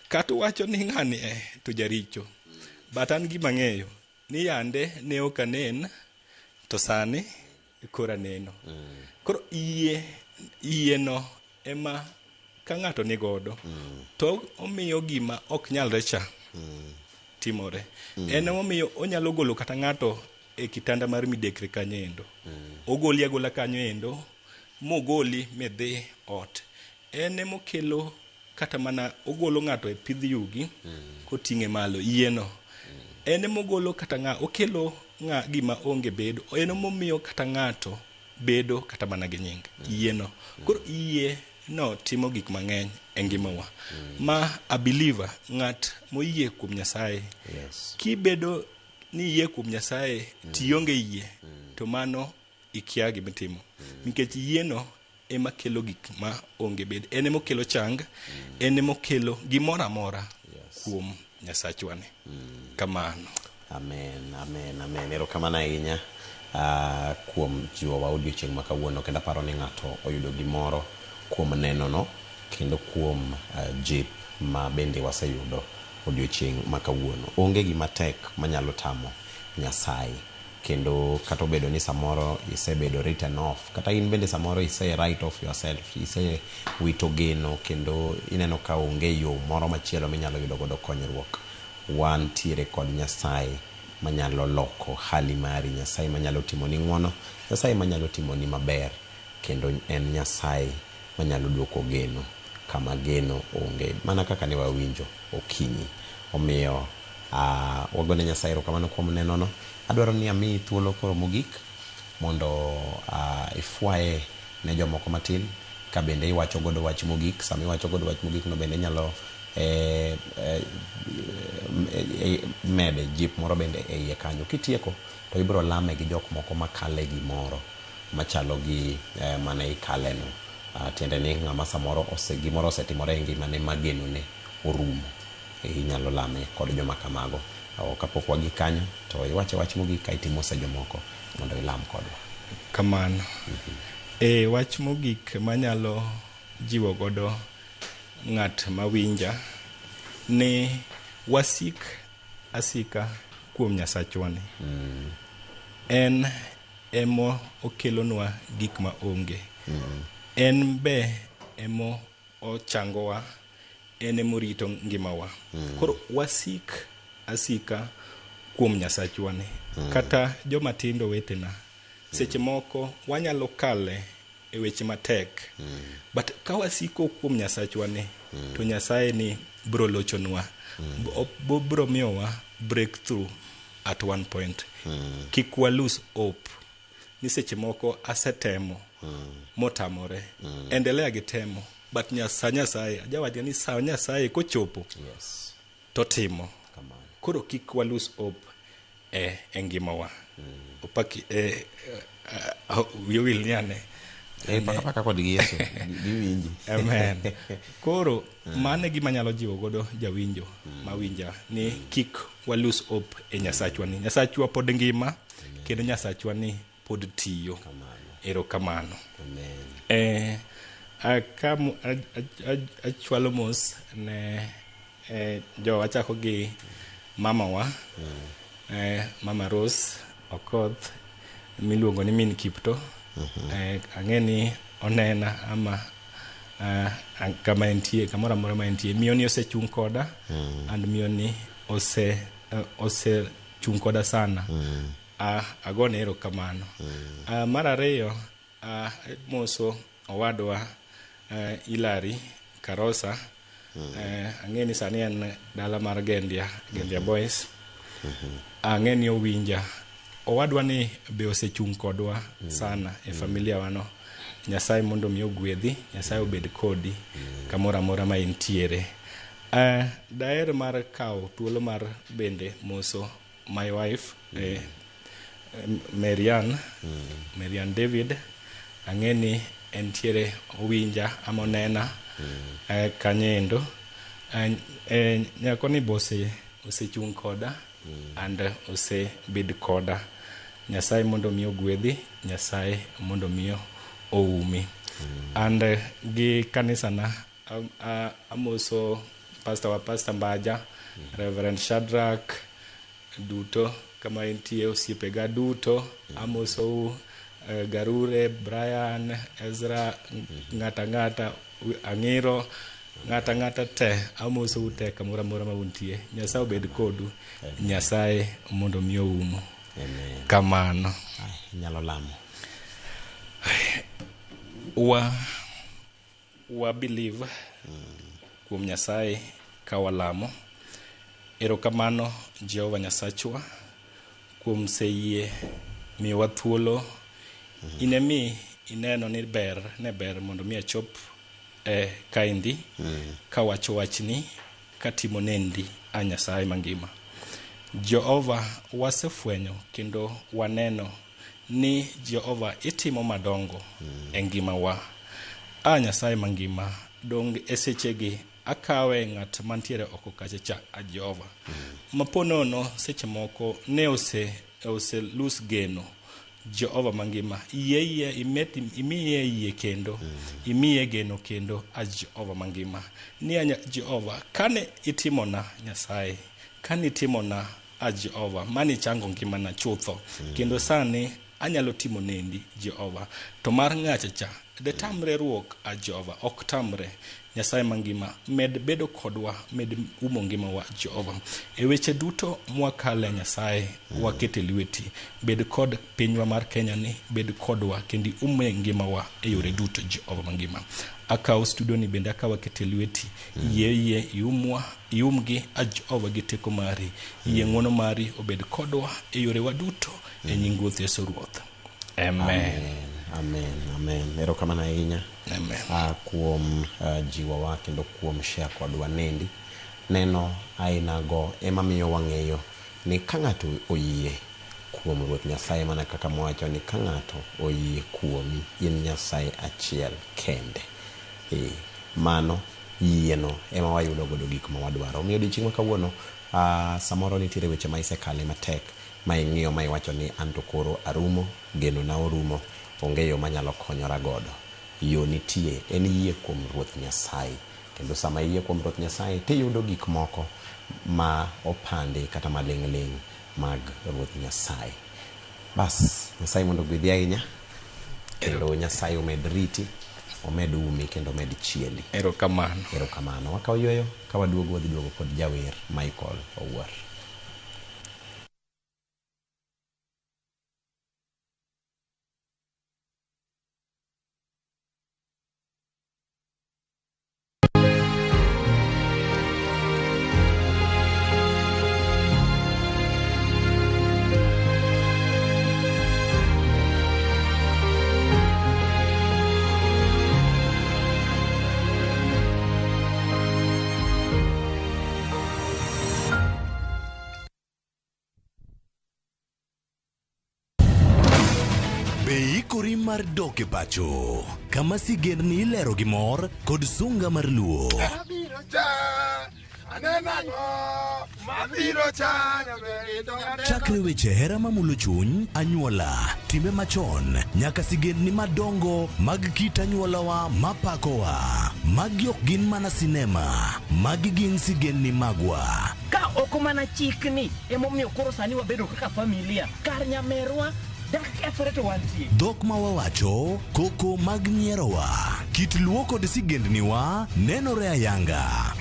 kata wacho ni ng'ani to jaricho, but an gima ng'eyo ni yande ne ok anen to sani kora neno. Koro iye no ema ka ng'ato ni godo to omiyo gima ok nyalre cha timore. En omiyo onyalo golo kata ng'ato e kitanda mar midekre kanyendo. Ogoli agola kanyoendo mogoli medhi ot. En emokelo kata mana ogolo ng'ato e pidh yugi koting'e malo yieno. En emogolo kata okelo gima onge bedo. En emomiyo kata ng'ato bedo kata mana gi nying yieno. Koro yie no timo gik mang'eny e ngimawa. Ma a believer, ng'at moyie kuom Nyasaye. Kibedo ni yie kuom Nyasaye tionge yie to mano ikia gimitimo. Nikech yieno ema kelo gik ma onge bed. En emokelo chang, en emokelo gimoro amora kuom Nyasachwa ni. Kamano. Amen. Erokamano ahinya kuom jiwowa odiochieng' ma kawuono, kendo aparo ni ng'ato oyudo gimoro kuom neno no kendo kuom jip ma bende waseyudo odiochieng' ma kawuono. Onge gima tek manyalo tamo Nyasaye, kendo kata obedo ni samoro isebedo written off, kata in bende samoro ise write off yourself, ise wito geno kendo ineno ka onge yo moro machielo minyalo yudo godo konyruok. Wan tiere kod Nyasaye manyalo loko hali mari, Nyasaye manyalo timo ni ng'wono, Nyasaye manyalo timo ni maber, kendo en Nyasaye manyalo duoko geno kama geno onge, mana kaka ne wawinjo okinyi. Omiyo wagone Nyasaye erokamano kuom neno no. Adwaro ni ami thuolo koro mogik mondo ifwaye ne jomoko matin ka bende iwacho godo wach mogik. Sama iwacho godo wach mogik no bende nyalo mede jip moro bende e iye kanyo. Kitieko to ibro lame gi jok moko makale gimoro machalo gi mane ikale no. Tiende ni ng'ama samoro gimoro osetimore e ngimane mageno ne orumo, inyalo lame kod joma kamago. Kapok wagi kanyo to iwache wach mogik ka itimo se jomoko mondo ilam kodwa. Kamano. Wach mogik manyalo jiwo godo ng'at mawinja ni wasik asika kuom Nyasachwa ni. En emo okelonwa gik ma onge. En be emo ochangowa, en emo rito ngimawa. Koro wasik asika kuom Nyasachwa ni. Kata joma tindo wetena, seche moko wanyalo kale e weche matek, but ka wasiko kuom Nyasachwa ni to Nyasaye ni bro lochonwa, bro miyowa breakthrough at one point. Kik wa lose hope ni seche moko asetemo motamore. Endelea gi temo, but Nyasaye ajawaja ni sa Nyasaye kochopo to timo. Koro kik wa lose hope e ngimawa. Opaki will niane paka kod Yesu giwinji. Amen. Koro mane gima nyalo jiwo godo jawinjo mawinja ni kik wa lose hope e Nyasachwa ni. Nyasachwa pod ngima, kendo Nyasachwa ni pod tiyo. Erokamano. Amen. Achwalo mos ne jo achako gi mamawa, Mama Rose Okoth miluongo ni Min Kipto. Ang'eni onena ama kama entie, kamoro amora ma entie. Miyo ni osechung' koda and miyo ni ose chung' koda sana agone erokamano. Mar ariyo, moso owadwa Hilary Karosa, ang'e ni sani en dala mar Gendia Boys. Ang'e ni owinja. Owadwa ni be osechung' kodwa sana e familia wano. Nyasaye mondo mi ogwedhi, Nyasaye obed kodi kamoro amora ma intiere. Daher mar kawo thuolo mar bende moso my wife, Marian David. Ang'e ni entiere owinja ama onena kanyendo. Nyako ni bose osechung' koda and osebed koda. Nyasaye mondo mi ogwedhi, Nyasaye mondo mi oumi. And gi kanisa na amoso Pastor Mbaja, Reverend Shadrach, duto kama entie osiepega duto, amoso Garure, Brian, Ezra, ng'ata Ang'iro, ng'ata te, amoso ute kamoro amora ma untie. Nyasaye obed kodu, Nyasaye mondo mi oumu. Kamano. Nyalo lamo. Wa believe kuom Nyasaye ka walamo. Erokamano Jehova Nyasachwa kuom seyie miwa thuolo. Inemi ineno ni ber mondo mi achop kaindi kawacho wachni katimo nendi a Nyasaye mangima. Jehova wasefwenyo kendo waneno ni Jehova itimo madongo e ngima wa. Nyasaye mangima dong esechegi akawe ng'at mantiere oko kacha cha Jehova. Maponono seche moko ne ose lose geno. Jehova mangima iye imiye iye kendo imiye geno kendo a Jehova mangima. Ni Jehova kane itimona Nyasaye, kane itimona a Jehova mani chango ngima na chutho kendo sani anyalo timo nendi Jehova. To mar ng'acha cha de tamre ruok a Jehova ok tamre. Nyasaye mangima med bedo kodwa, med umo ngima wa Jehova. E weche duto mwakale Nyasaye wakete lweti. Bed kod pinywa mar Kenya ni, bed kodwa kendi ume ngima wa e yore duto Jehova mangima. Akaw studio ni bende akawa kete lweti. Yeye iumgi a Jehova gi teko mari. Yie ng'wono mari obed kodwa e yore wa duto e nying Ruoth Yesu Ruoth. Amen. Erokamano ahinya. Kuom jiwa wa kendo kuom share kodwa nendi. Neno aina go ema miyo wang'eyo ni ka ng'ato oyie kuom Ruoth Nyasaye, mana kaka mwacho ni ka ng'ato oyie kuomi, in Nyasaye achiel kende. Mano yieno ema wayudo godo gik ma wadwaro. Omiyo odiochieng' ma kawuono samoro nitiere weche ma isekale matek ma ing'iyo ma iwacho ni anto koro arumo, geno na orumo, onge yo manyalo konyora godo. Yo nitie, en yie kuom Ruoth Nyasaye. Kendo sama yie kuom Ruoth Nyasaye tiyudo gik moko ma opande kata maling' mag Ruoth Nyasaye. Bas, Nyasaye mondo gwedhi ahinya. Kendo Nyasaye omed riti, omed umi kendo omed chieli. Erokamano. Wakaw yueyo ka waduogo kod jawer Michael Owuor. Ikori mar dok e pacho kama sigendni ilero gi mor kod sunga mar luo. Chakre weche hera mamulo chuny, anyuola, timbe machon, nyaka sigendni madongo mag kit anyuolawa mapakowa. Magi ok gin mana sinema, magi gin sigendni magwa. Ka ok mana chikni emomiyo koro sani wabedo kaka familia kar nyamerwa. Dhok ma wawacho, koko mag nyierowa, kit luo kod sigendni wa nenore ayanga.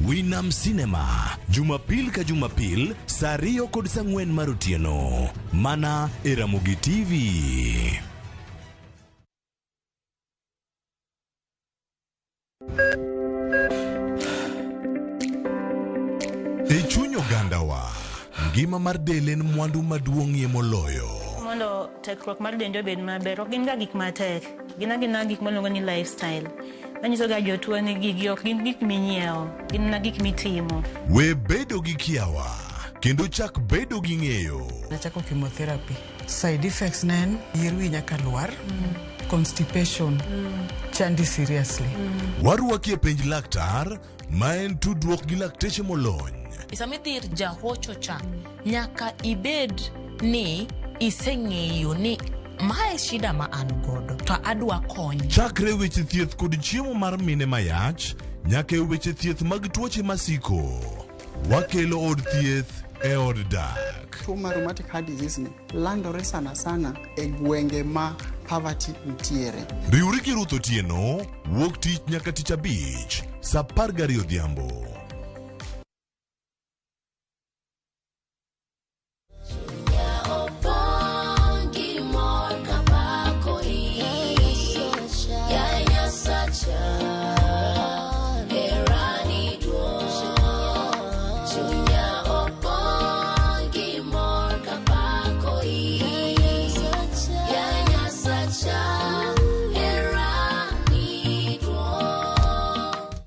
Winam Cinema, Jumapil ka Jumapil, Sario kod Sangwen Marutieno, mana Eramogi TV. E chuny ogandawa, ngima mar del en mwandu maduong'ie moloyo. Mondo tekruok mar dende obed maber, ok gin ga gik matek. Gin gik maluongo ni lifestyle. Manyiso ga jotuo ni gigi ok gin gik minyiewo, gin gik mitimo. We bedo gi kiawa, kendo chak bedo gi ng'eyo. Nachako chemotherapy. Side effects nen, yier wi nyaka lwar, constipation, chandi seriously. Waruaki e penj laktar, ma en tudruok gi lakteche molony. Isamidhir jahocho cha, nyaka ibed ni iseng'eyo ni mae shida ma an godo, to adwa kony. Chakre weche thieth kod chiemo mar mine mayach, nyaka e weche thieth mag tuoche masiko. Wakelo od thieth e od dak. Tuo mar rheumatic heart disease ni landore sana e gwenge ma poverty nitiere. Riwri gi Ruth Otieno, wuok tich nyaka tich abich, saa 12 odhiambo.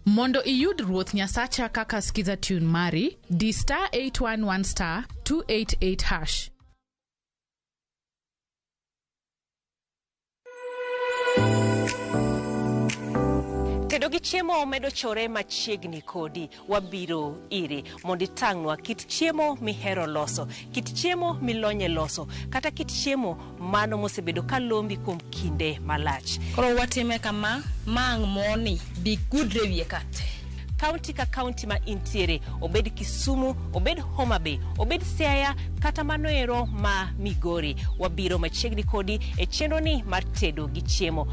Mondo iyud Ruoth Nyasacha kaka skiza tune mari, di *811 *288#. Tedo gi chiemo medo chore machiegni kodi, wabiro ire mondo itang'nwa kit chiemo mihero loso, kit chiemo milonye loso, kata kit chiemo mano mosebedo kalombi kuom kinde malach. Koro watime kama, mang' moni bi gudre wiye kate. Kaunti ka kaunti ma intiere, obed Kisumu, obed Homa Bay, obed Siaya, kata manoero ma Migori, wabiro machiegni kodi e chenro ni mar tedo gi chiemo.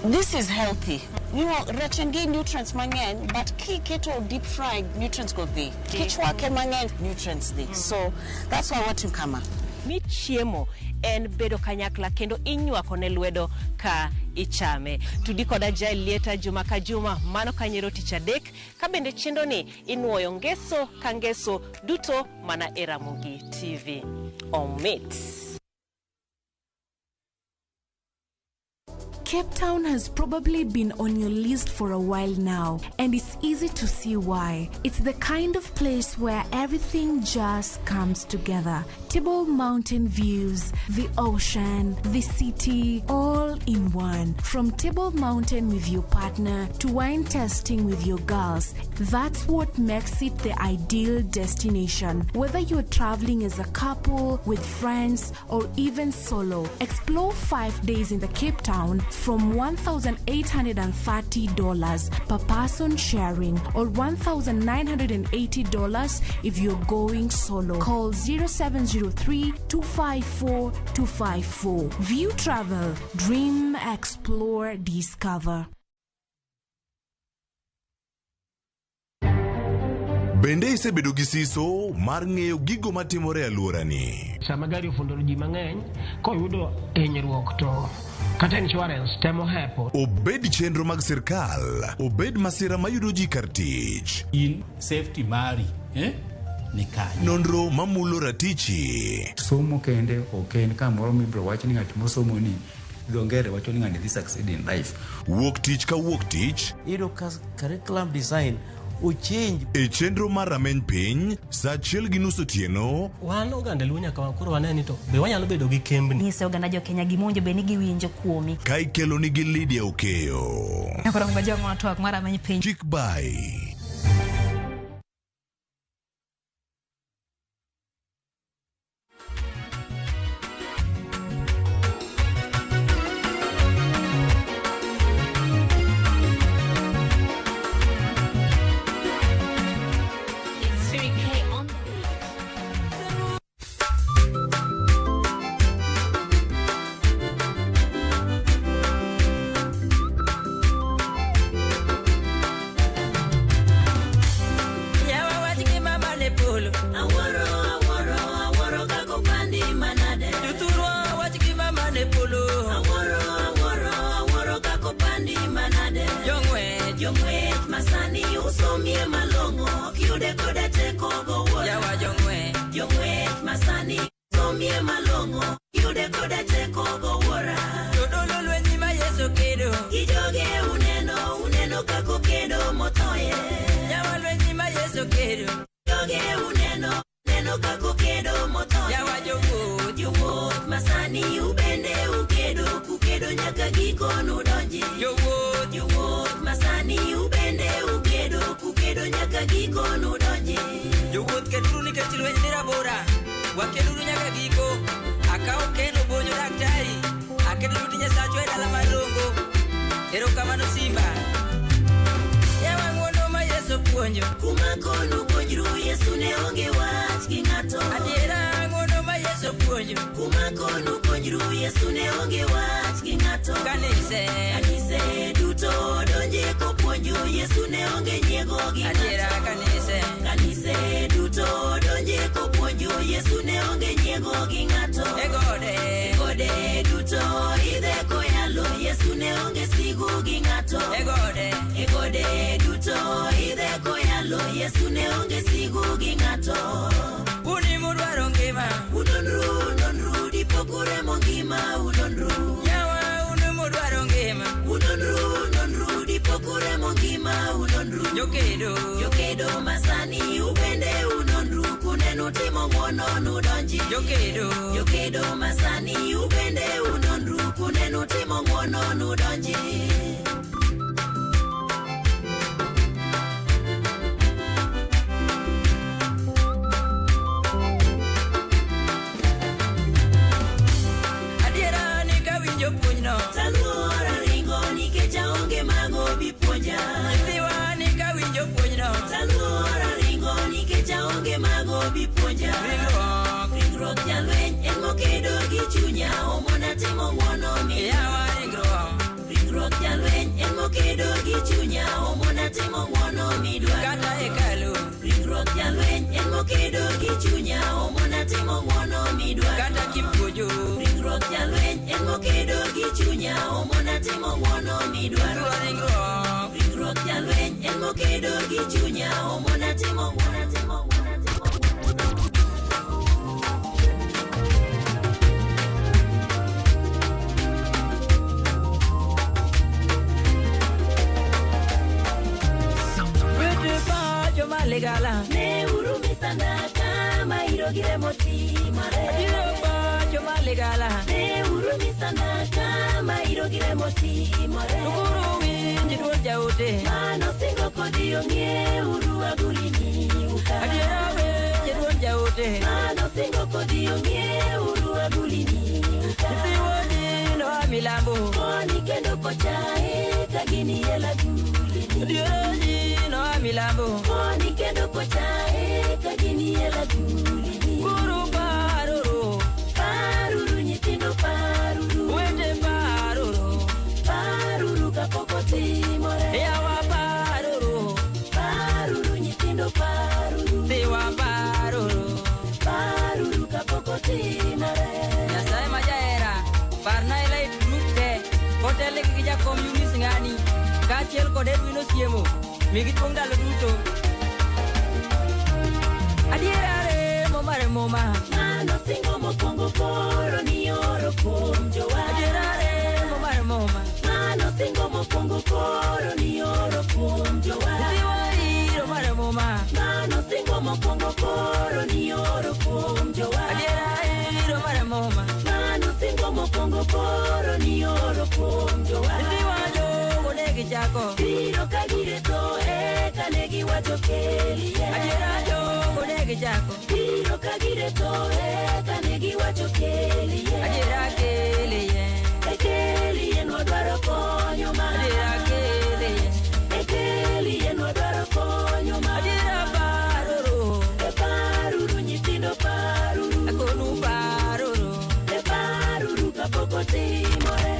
This is healthy. You know, rechengi nutrients mangen, but keto deep fried nutrients go be. Kichwa ke mangen nutrients dey. So that's why what you come. Mi chiemo en bedo kanyakla kendo inywako ne lwedo ka ichame. Tudi koda Jael Lieta juma ka juma, mano kanyero tich adek, ka bende chendo ni inuoyo ngeso ka ngeso duto mana Eramogi TV. Omit. Cape Town has probably been on your list for a while now, and it's easy to see why. It's the kind of place where everything just comes together. Table Mountain views, the ocean, the city, all in one. From Table Mountain with your partner to wine tasting with your girls, that's what makes it the ideal destination. Whether you're traveling as a couple, with friends, or even solo, explore 5 days in the Cape Town from $1,830 per person sharing, or $1,980 if you're going solo. Call 0703-254-254. View Travel. Dream, explore, discover. Bende isebedo gi siso mar ng'eyo gigo matimore alworani. Sama gari ofundoro ji mang'eny, koyudo hinyruok to kata insurance temo hepo. Obed chenro mag sirkal, obed masira mayudo ji kar tich. In safety mari, ni kanyo. Nonro mamulo ratichi. Somo kende oken kamoro mibro wach ni ng'at mosomo ni dongere wacho ni ng'ani dhi succeed in life. Wuok tich ka wuok tich. Iro curriculum design uchinj e chenro mar rameny piny saa 1:30 otieno. Wan oganda luo nyaka wakoro waneni to be wanyalo bedo gi kembni. Nyise oganda jo Kenya gimonjo be ni giwinjo kuomi. Ka ikelo nigi Lydia Okeyo. Nyakoro ngoja ng'ato mar rameny piny. Chik by Yesu kedo. Yoge uneno, neno kako kedo moto. Yawa jowuoth masani ubende ukedo, kukedo nyaka giko nudonji. Jowuoth masani ubende ukedo, kukedo nyaka giko nudonji. Jowuoth keduru nikech lweny ni rabora, wakeduru nyaka giko. Akao keno bonyo daktari, akedo luti Nyasacho e dala malongo. Erokamano Simba. Yawa ng'wono ma Yesu puonjo. Kuma kono puonjru Yesu ne onge wach gi ng'ato. Adiera ng'wono ma Yesu puonjo. Kuma kono puonjru Yesu ne onge wach gi ng'ato. Kanise duto donje kopuonjo Yesu ne onge nyiego gi ng'ato. Adiera kanise duto donje kopuonjo Yesu ne onge nyiego gi ng'ato. Egode duto idhe koyalo Yesu ne onge sigu gi ng'ato. Egode duto idhe koyalo Yesu ne onge sigu gi ng'ato. Uni mudwaro ngima unonru dipokure mongima unonru. Yawa uni mudwaro ngima unonru dipokure mongima unonru. Jokedo masani ubende unonru, kuneno timo ng'wono nudonji. Jokedo masani ubende unonru, kuneno timo ng'wono nudonji. Adiera ni kawinjo puonjno, taluora ringo nikech aonge mago bipuonja. Dhiwa ni kawinjo puonjno, taluora ringo nikech aonge mago bipuonja. Ringruok jalweny en mokedo gi chunya, omona timo ng'wono mi. Yawa ringruok jalweny en mokedo gi chunya, omona timo ng'wono midwaro. Kata hekalu. Ringruok jalweny en mokedo gi chunya, omona timo ng'wono midwaro. Kata kipuojo. Ringruok jalweny en mokedo gi chunya, omona timo ng'wono midwaro. Ringruok jalweny en mokedo gi chunya, omona timo ng'wono. Legala ne urumi sana kama irogire motimore. Adiroba joma legala ne urumi sana kama irogire motimore. Urumi njidwo jaute mano singo kodi ong'e uru agulini uka. Adiroba njidwo jaute mano singo kodi ong'e uru agulini uka. Siwoni no amilambo oni kendo kochae kagini ela gulini. Adiroba no amilambo oni kendo kochae kagini ela gulini. Guru paruru nyithindo paruru. Wete paruru kapoko timore. Yawa paruru nyithindo paruru. Dewa paruru kapoko timore. Nyasaye majaera parna ela idute kotele kija communist ngani kachiel kode dwino siemo migi tuong dalo duto. Adiera momare moma mano singo mokwongo koro ni oro kuom jowa. Adiera momare moma mano singo mokwongo koro ni oro kuom jowa. Diwari mare moma mano singo mokwongo koro ni oro kuom jowa. Adiera mare moma mano singo mokwongo koro ni oro kuom jowa. Diwajo onegi chako biro kagire to kane giwacho kelie. Adiera jo onegi chako biro kagire to kane giwacho kelie. Adiera kelie nodwaro konyo ma. Adiera kelie nodwaro konyo ma. Adiera paruru nyithindo paruru. Akonu paruru kapok otimore.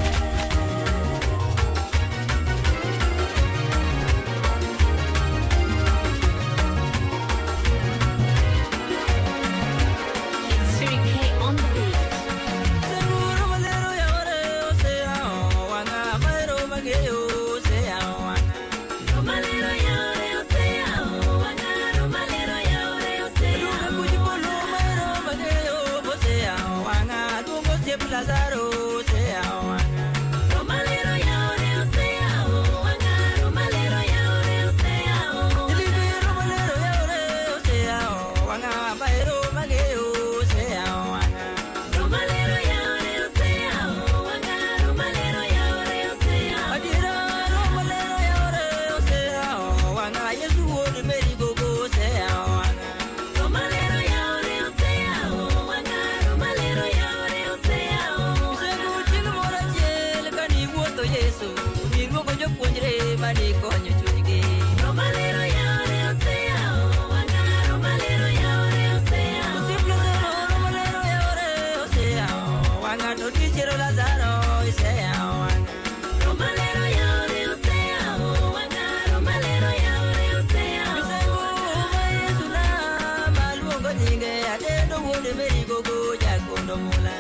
kondo mula.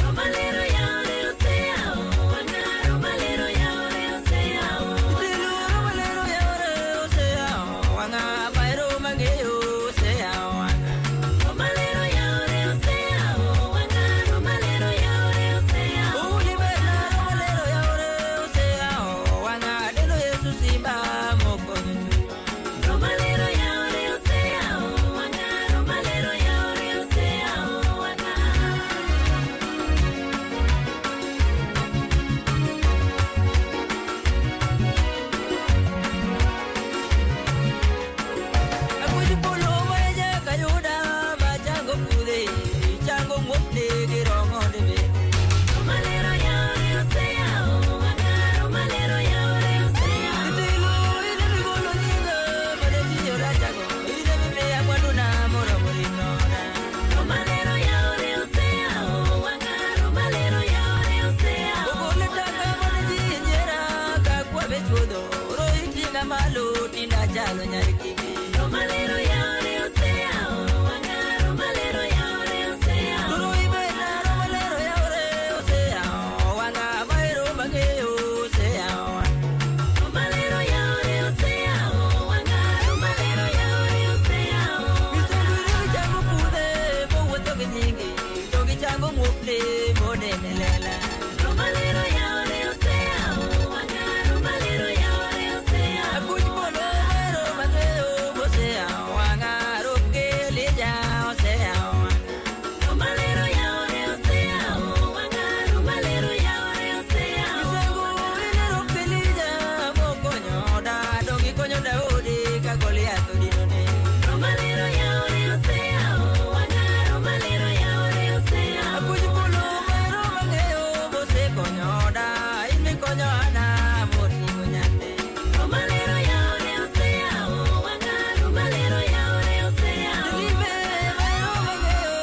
Romalero yaore oseao, wanga romalero yaore oseao. Tilu romalero yaore oseao, wanga maero mageo oseao wanga. Romalero yaore oseao, wanga romalero yaore oseao. Ulibela romalero yaore oseao, wanga deno Yesu simba moko nyetu. Romalero yaore oseao, wanga romalero yaore oseao wanga. Akuji polo waje kayuda machango pude, chango ngopne girongo debe. Romalero yaore oseao, wanga romalero yaore oseao. Tilu ine migolo nyinga, made tiyo rachago, ine mime ya kwaduna moro morinona. Romalero yaore oseao, wanga romalero yaore oseao. Ogole taka mane jinyera, kakwa bechudo, roitinga malo tinda chalo nyarikimi. Romalero yaore oseao, wanga romalero yaore oseao. Roibena romalero yaore oseao, wanga maero mageo oseao. Romalero yaore oseao, wanga romalero yaore oseao. Misenguri chango pude, mowuotho gi nyingi, to gi chango muokne monene lela. Romalero yaore oseao, wanga romalero yaore oseao. Akuj polo maero mageo oseao, wanga roke leja oseao. Romalero yaore oseao, wanga romalero yaore oseao. Misenguri roke leja mokonyo da, dongi konyo Daudi ka Goliath odinone. Romalero yaore oseao, wanga romalero yaore oseao. Akuj polo maero mageo osekonyo da, imi konyo ana moting'o nyathi. Romalero yaore oseao, wanga romalero yaore oseao. Dilibe maero mageo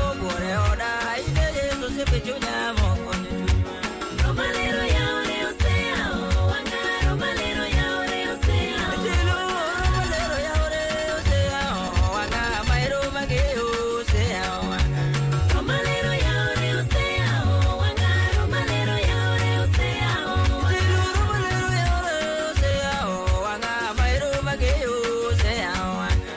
obuore oda, ine Yesu sepe chunya mokonyo chunywa. Romalero yaore oseao, wanga romalero yaore oseao. Tilu romalero yaore oseao, wanga maero mageo oseao wanga. Romalero yaore oseao, wanga romalero yaore oseao. Tilu romalero yaore oseao, wanga maero mageo oseao wanga.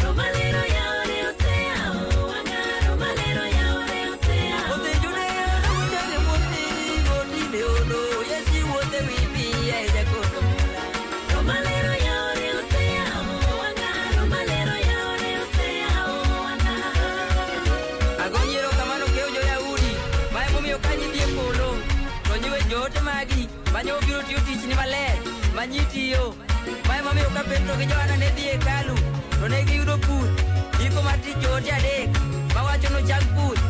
Romalero yaore oseao, wanga romalero yaore oseao. Otejune odonjane moti gotime odo, Yesu wote wipi aija kondo mula. Romalero yaore oseao, wanga romalero yaore oseao wanga. Agonyero kamano keo jo-Yahudi, mae momiyo ka nyithi e polo, to nyiwe joote magi, manyo biro tiyo tichni maler, manyitiyo. Mae momiyo ka Petro gi Johana ne dhi e hekalu, to ne giyudo puth, iko mar tich joote adek, mawacho nochang puth.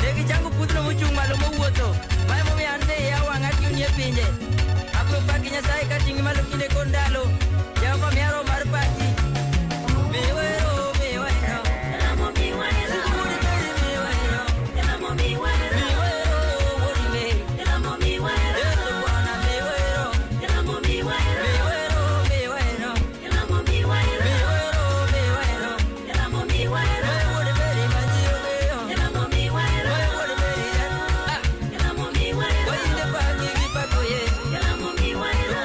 Ne gichango puthno mochung' malo mowuotho, mae momiyo an be iya wang'a tiyo e pinje. Agoyo pak gi Nyasaye ka ting'i malo kinde kod ndalo, Jehova miya roho mar paki. Miwero, miwero, elamo miwero. Wuod Meri miwero, elamo miwero. Miwero, wuod Meri, elamo miwero. Yesu Bwana miwero, elamo miwero. Miwero, miwero, elamo miwero. Miwero, miwero, elamo miwero. Wuod Meri manjiyo geyo, elamo miwero. Wuod Meri elamo miwero. Wainde paki gi pako Yesu, elamo miwero.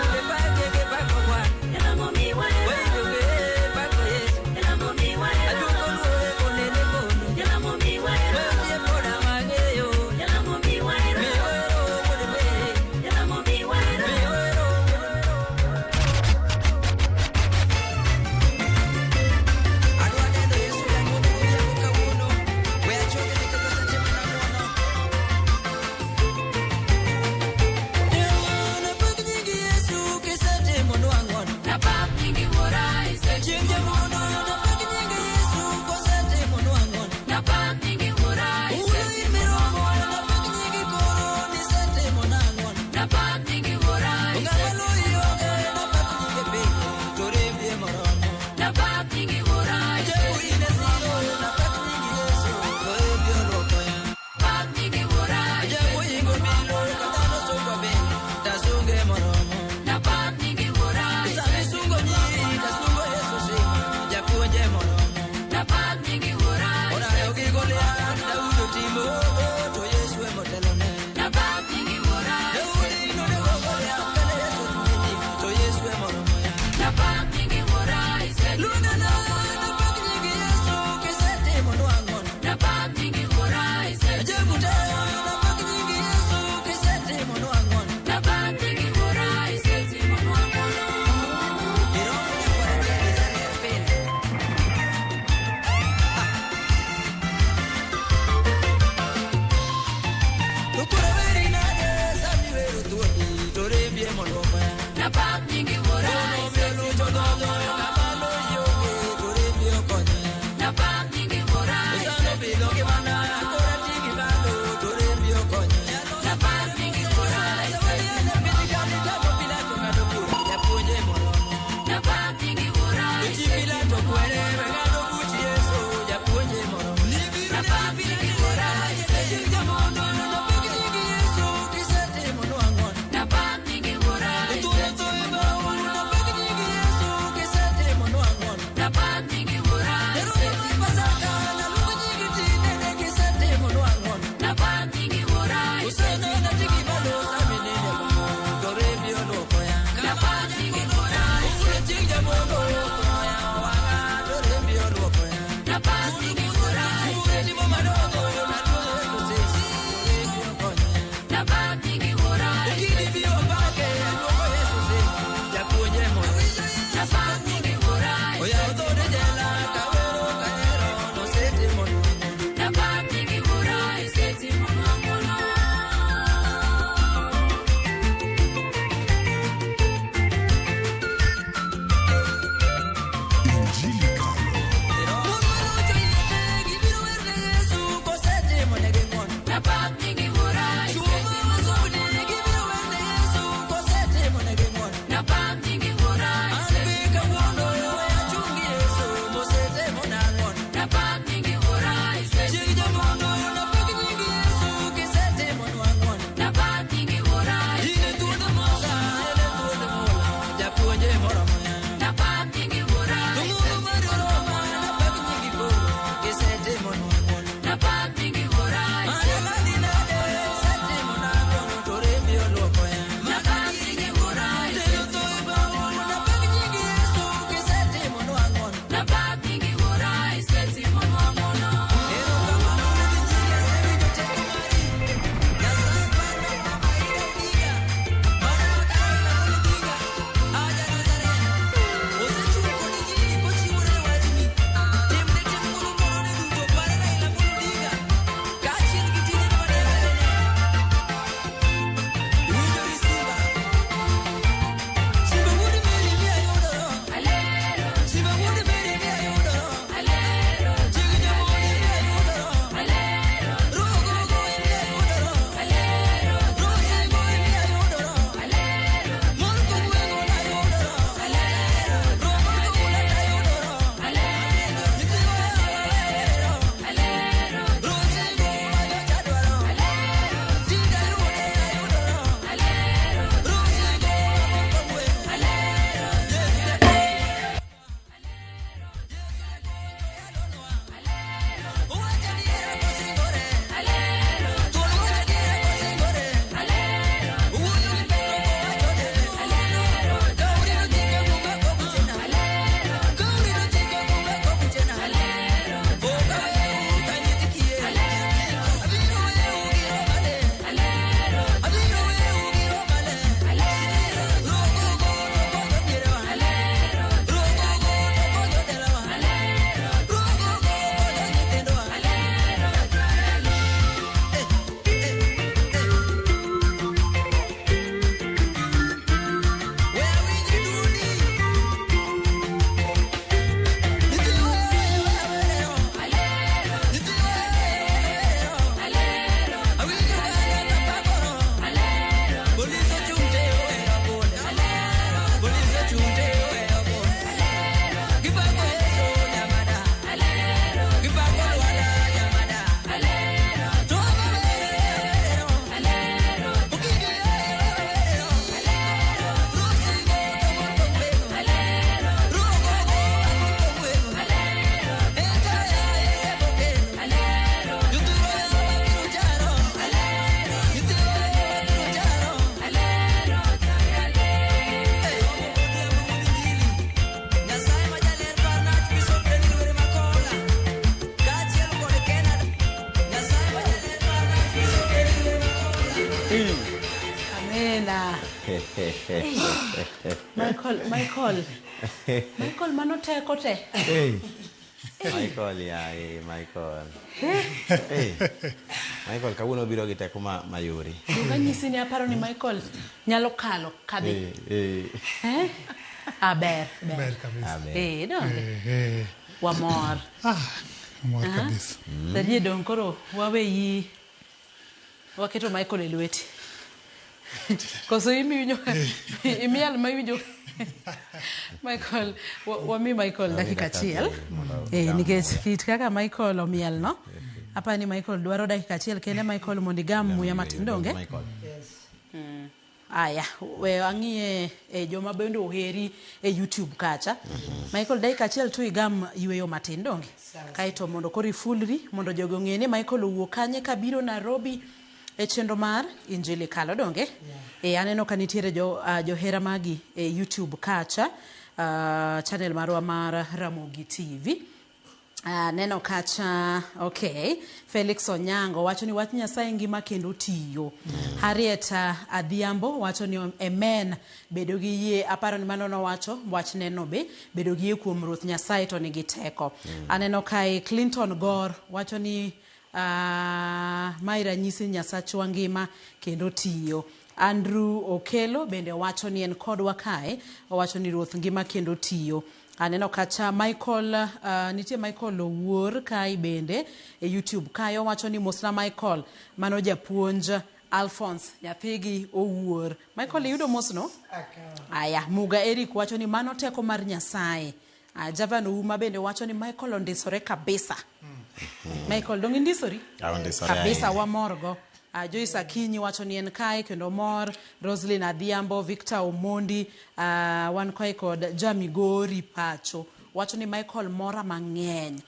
Amena. Michael mano teko te. Michael yae Michael. Michael kawuono biro gi teko mayori. Duga nyisi ni aparo ni Michael nyalo kalo kadhi. Aber kabisa. Donge. Wamor. Mor kabisa. Dajie dong koro waweyi waketo Michael e lweti. Koso imiwinjo imiel mawinjo Michael wami Michael dakika achiel nikech kit kaka Michael omiel no apa ni Michael dwaro dakika achiel kende Michael mondo igam muya matin donge. Aya we ang'iye joma bende oheri e YouTube kacha. Michael dakika achiel tu igam yweyo matin donge. Kaito mondo kori fulri mondo jogo ng'e ni Michael owuok kanye kabiro Nairobi e chenro mar Injili kalo donge. Aneno ka nitiere johera magi e YouTube kacha, channel marwa mar Ramogi TV. Neno kacha, okay, Felix Onyango wacho ni wach Nyasaye ngima kendo tiyo. Harriet Adhiambo wacho ni amen, bedo gi yie, aparo ni mano no wacho wach neno be bedo gi yie kuom Ruoth Nyasaye to nigi teko. Aneno kai Clinton Gore wacho ni Maira nyisi Nyasachwa ngima kendo tiyo. Andrew Okelo bende wacho ni en kodwa kae, wacho ni Ruoth ngima kendo tiyo. Aneno kacha Michael, nitie Michael Owuor kai bende e YouTube kayo wacho ni mosna Michael mano japuonj Alphonse nyathigi Owuor. Michael yudo mosno? Aya, Muga Eric wacho ni mano teko mar Nyasaye. Javan Uma bende wacho ni Michael ondisore kabisa. Michael dongi ndisori? Kabisa wamorgo. Joyce Akinyi wacho ni en kae kendo mor. Roslyn Adhiambo, Victor Omondi, wan koe kod Jamigori Pacho wacho ni Michael mora mang'eny.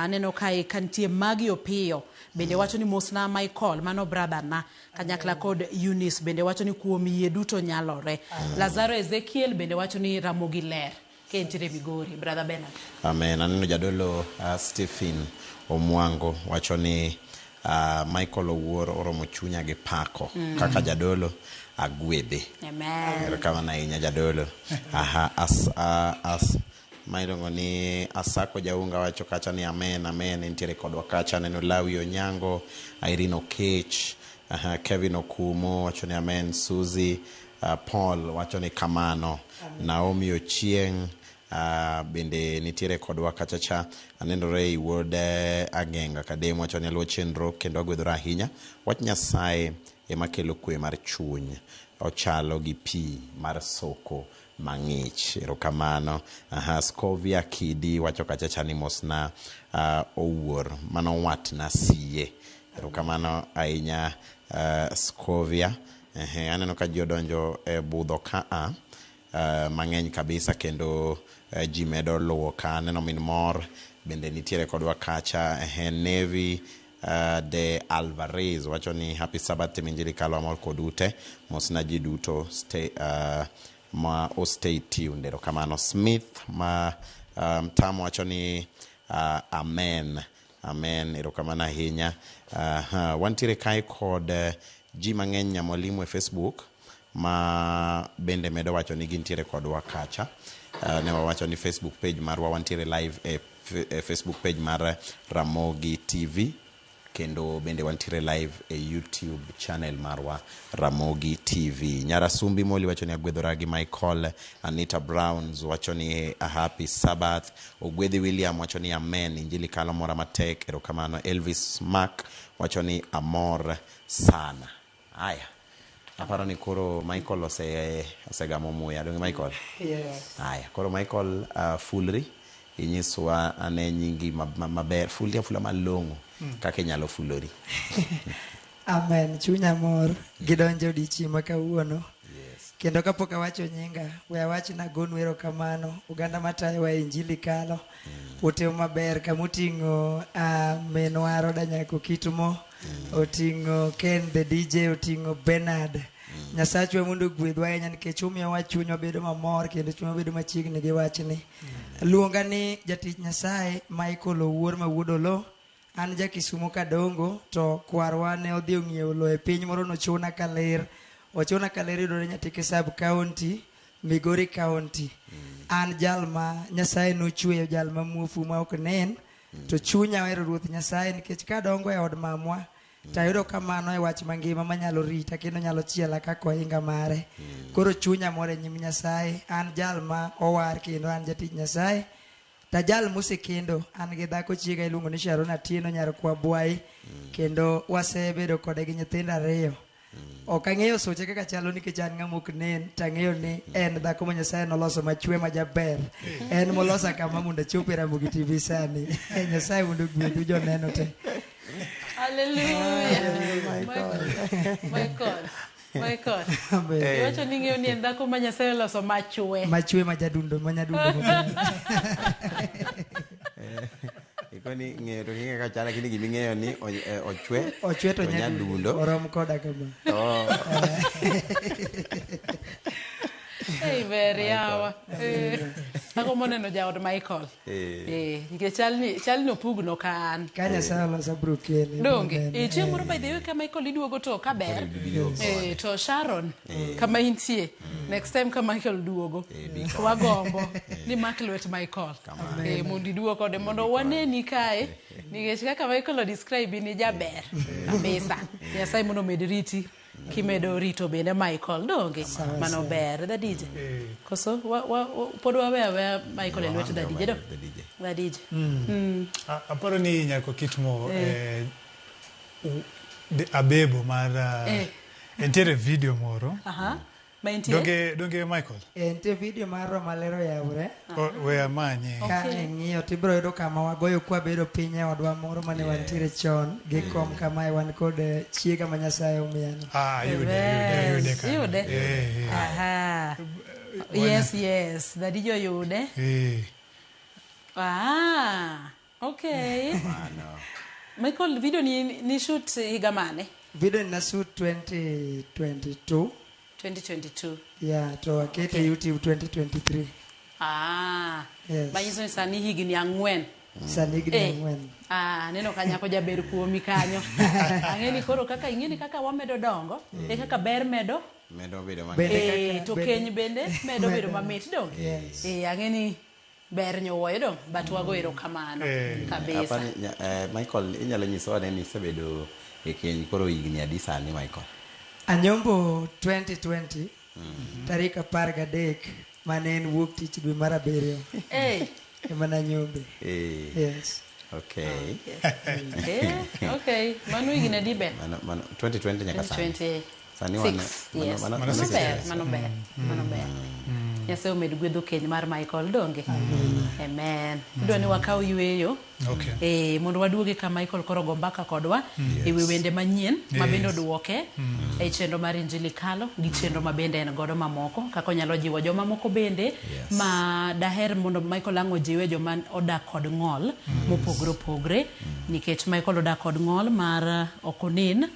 Neno kae kantie Magi Opiyo bende wacho ni mosna Michael mano brother na kanyakla kod Eunice bende wacho ni kuom yie duto nyalore. Lazaro Ezekiel bende wacho ni Ramogi ler kentire Migori brother Bernard. Amen. Aneno jadolo Stephen Omwango wacho ni Michael Owuor oromo chunya gi pako kaka jadolo agwedhe. Amen. Kama na inya jadolo. Maidongo ni Asako Jaunga wacho kacha ni amen nitiere kodwa kacha. Neno Lawi Onyango, Irene Okech, Kevin Okumo wacho ni amen. Suzy Paul wacho ni kamano. Naomi Ochieng bende nitiere kodwa kacha cha. Anenore Word Agenga Kadem wacho ni aluo chenro kendo agwedhora ahinya. Wach Nyasaye ema kelo kwe mar chuny, ochalo gi pi mar soko mang'ich. Erokamano. Scovia Kidi wacho kacha cha ni mosna Owuor mano wat na siye. Erokamano ahinya Scovia. Aneno ka jodonjo budho kaa mang'eny kabisa kendo ji medo luwo ka. Neno min mor bende nitiere kodwa kacha. Nevi de Alvarez wacho ni happy Sabbath Injili kalo amol kodute mosna ji duto stay tuned. Erokamano. Smith Mtamo wacho ni amen. Erokamano ahinya. Wantiere kae kod ji mang'eny nyamwalimu e Facebook ma bende medo wacho ni gintiere kodwa kacha. Ne wacho ni Facebook page marwa wantiere live e Facebook page mar Ramogi TV kendo bende wantiere live e YouTube channel marwa Ramogi TV. Nyara Sumbi Moli wacho ni agwedhora gi Michael. Anita Browns wacho ni a happy Sabbath. Ogwedhi William wacho ni amen, Injili kalo mora matek. Erokamano. Elvis Mark wacho ni amor sana. Aya, aparo ni koro Michael osegamo muya. Donge Michael? Yes. Aya, koro Michael fulri inyiswa ane nyingi maber. Fula malong'o kaka inyalo fulori. Amen. Chunya mor gidonjo odichi makawuono. Kendo kapok awacho nyinga, we awachi na gonu erokamano. Uganda matayo wa Injili kalo. Utimo maber kamuting'o menwa Roda Nyako Kitumo. Oting'o Ken the DJ, oting'o Bernard. Nyasachwa mondo gwedhwa ahinya nikech omiyo wa chunywa bedo mamor kendo chunywa bedo machiegni gi wachni. Luonga ni jatich Nyasaye Michael Owuor ma wuod Olo. an ja Kisumu kadongo to kwarwa ne odhi ong'iewo lo e piny moro nochuna kaler yudore Nyatike sub county Migori county. An jal ma Nyasaye nochweyo, jal ma muofu ma ok nen, to chunya ohero Ruoth Nyasaye nikech kadongo e od mamwa tayudo kamano e wach mangima manyalo rita kendo nyalo chiela kaka ohinga mare. Koro chunya mor e nyim Nyasaye. An jal ma owar kendo an jatich Nyasaye. Ta jal mosekendo, an gi dhako chiega iluongo ni Sharon Atieno nyar kwa Bwai, kendo wasebedo kode gi nyithindo 2. Ok ang'eyo soche kaka chalo nikech an ng'ama ok nen, tang'eyo ni en dhako ma Nyasaye noloso machwe ma jaber. En molosa kama mondo chope Ramogi TV sani. Nyasaye mondo gwedhu joneno te. Hallelujah. Michael. Iwacho ni ng'eyo ni en dhako ma Nyasaye oloso machwe. Machwe ma jadundo, ma nyadundo. Ikoni ng'eyo to ng'eyo kaka lakini giming'eyo ni ochwe to nyadundo. Orom koda kama. Hey, very yawa. Ako moneno jaod Michael. Nikech chalni opugno ka an. Ka Nyasaye oloso bro kele. Donge. Chieng' moro by the way ka Michael iduogo to kaber. To Sharon kama intie. Next time ka Michael duogo. Wagombo ni mak lwet Michael. Mondo iduogo kode mondo waneni kae. Nikech kaka Michael describe ni jaber. Kabisa. Nyasaye mondo med riti. Kimedo rito bende Michael donge mano ber da DJ koso pod wawe Michael elwet da DJ do da DJ aparo ni nyako kitmo abebo mar entiere video moro donge Michael ente video maro malero yaure we amanye ka ng'iyo tibro yudo kama wagoyo kwa bedo piny e odwa moro mane wantiere chon gi kom kama wan kod chiega ma Nyasaye omiyano yude aha yes dadijo yude okay Michael video ni shoot higa mane video na shoot 2022 yeah to akete YouTube 2023 yes bayiso sani higni ang'wen neno kanyako jaber kuomi kanyo ang'eni koro kaka ing'eni kaka wamedo dongo e kaka ber medo bedo to keny bende medo bedo mamit dongo ang'eni ber nyowoyo dong but wago erokamano kabisa Michael inyalo nyisowa ni isebedo e keny koro higni adi sani Michael Anyombo 2020 tarik 13 mane en wuok tich dwe mar 7 emana nyombe yes okay manu higni adi be mano 2020 nyaka sani sani mano ber Nyasaye omed gwedho keny mar Michael donge amen idwa ni wakaw yweyo mondo waduoge ka Michael koro go mbaka kodwa e wende manyien mabende oduoke e chenro mar Injili Kalo gi chenro mabende en godo mamoko kaka onyalo jiwo joma moko bende ma daher mondo Michael ango jiwe joma odak kod ng'ol mopogre nikech Michael odak kod ng'ol mar okonin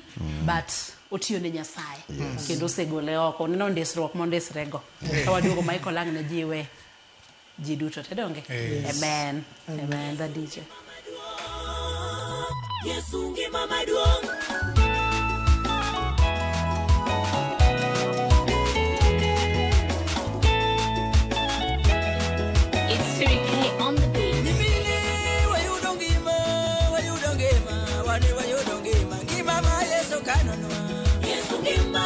but otiyo ne Nyasaye kendo segole oko neno ndisruok mondisrego ka waduogo Michael ang ne jiwe ji duto te donge amen da DJ Yesu ngima maduong It's Ricky on the beat ngima ma Yesu kanono Yesu ngima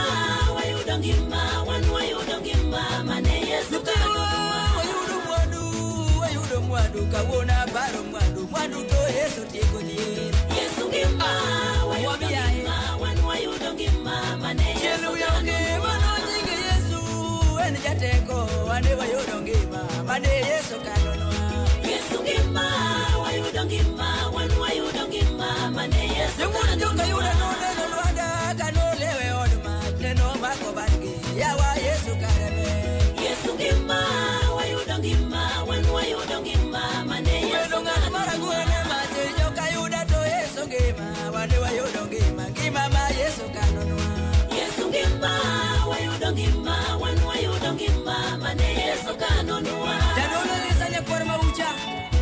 wayudo ngima wan wayudo ngima mane Yesu kanono wayudo mwandu kawona baro mwandu to Yesu tieko dhier Yesu ngima wayudo ngima wan wayudo ngima mane Yesu ngima no nyinge Yesu en jateko wane wayudo ngima mane Yesu kanono Yesu ngima wayudo ngima wan wayudo ngima mane Yesu kanono neno lwanda kanolewe odma neno mako bargi yawa Yesu karebe Yesu ngima wayudo ngima wan wayudo ngima mane Yesu kanono maragone mate joka yuda to Yesu ngima wane wayudo ngima ma Yesu kanono Yesu ngima wayudo ngima wan wayudo ngima mane Yesu kanono jadolo lisanya por maucha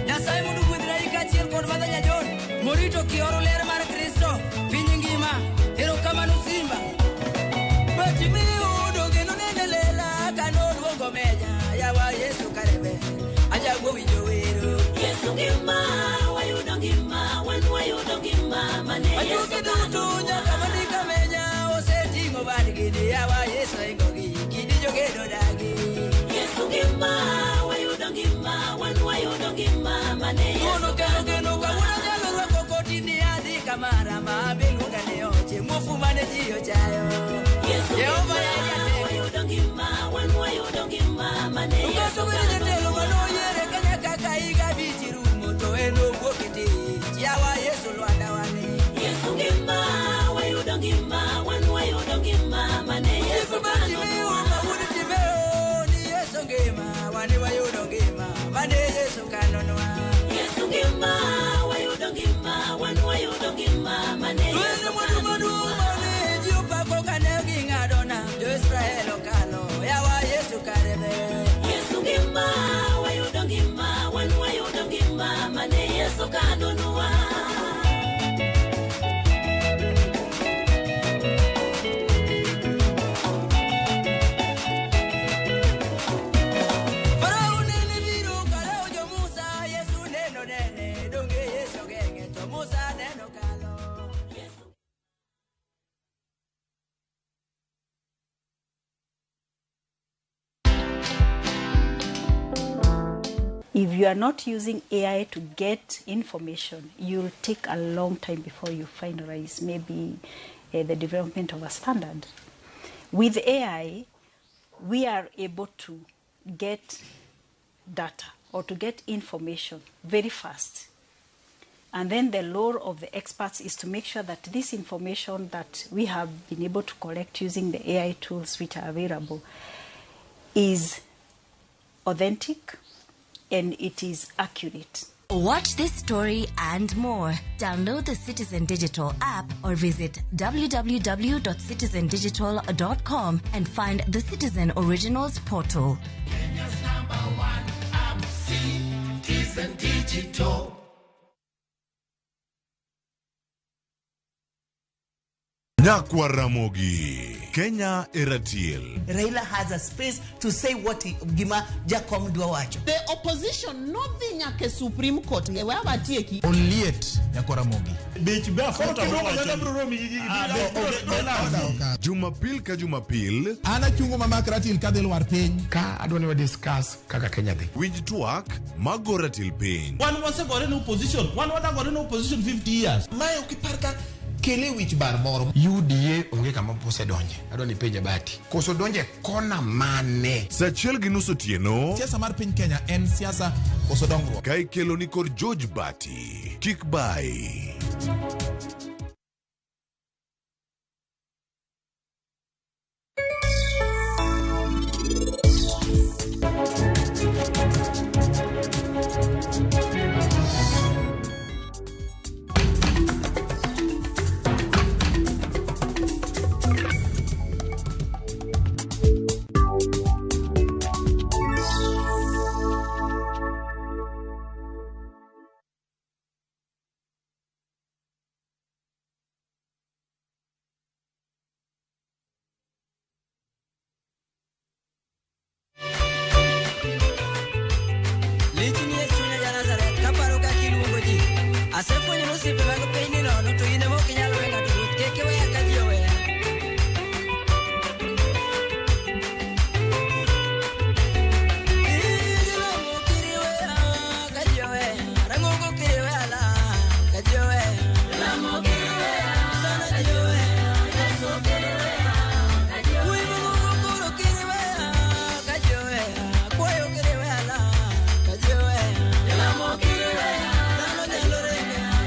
Nyasaye mundu gwedra ikachiel kod madanya jon mori Rito kioro ler mar Kristo piny ngima erokamano Simba beti miudo geno nene lela kano luongo meja yawa Yesu karebe ajago winjo wero Yesu ngima wayudo ngima wan wayudo ngima mane Yesu duto nyaka manika menya oseting'o badgidi yawa Yesu ingogi kidi jogedo dagi Yesu ngima wayudo ngima wan wayudo ngima mane Yesu geno kawuono nyalo rwako kotini adhi kamara ma beluonga ne oche muofu mane ji ochayo Jehova wayudo ngima wan wayudo ngima mane Yesu jatelo manoyiere Kenya kaka higa bich rumo to en owuok e tich yawa Yesu lwanda wane Yesu ngima wayudo ngima wan wayudo ngima mane Yesu Bartimeo mawuod Timeo ni Yesu ngima wane wayudo ngima mane Yesu kanonwa Yesu ngima wayudo ngima wan wayudo ngima mane Yesu madu mane ji opako kane ging'ado nam Jo-Israel okalo yawa Yesu karebe Yesu ngima wayudo ngima wan wayudo ngima mane Yesu kanonwa Farao nene biro kalao jo Musa Yesu neno nene donge Yesu geng'e to Musa neno kalo If you are not using AI to get information, you'll take a long time before you finalize maybe the development of a standard. With AI, we are able to get data or to get information very fast. And then the role of the experts is to make sure that this information that we have been able to collect using the AI tools which are available is authentic and it is accurate. Watch this story and more. Download the Citizen Digital app or visit www.citizendigital.com and find the Citizen Originals portal. Kenya's #1 app, Citizen Digital. Nyakwa Ramogi, Kenya Eratiel. Raila has a space to say what Gima Jakom Dwawacho. The opposition nothing nyake Supreme Court ngewe abatieki. Onliet Nyakwa Ramogi. Jumapil ka Jumapil. Ana chungo mama Ratil ka del war piny. Ka adwani wa discuss kaka Kenya dhi. Winj twak mago Ratil piny. One was gore no opposition. One was gore no opposition 50 years. Mayo kiparka kele wich bar moro UDA onge kama pose donje adwani penja bati koso donje kona mane Sachiel gi nus otieno siasa mar piny Kenya en siasa koso dongruok ka ikelo ni kod George Bati kik bai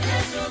Yesu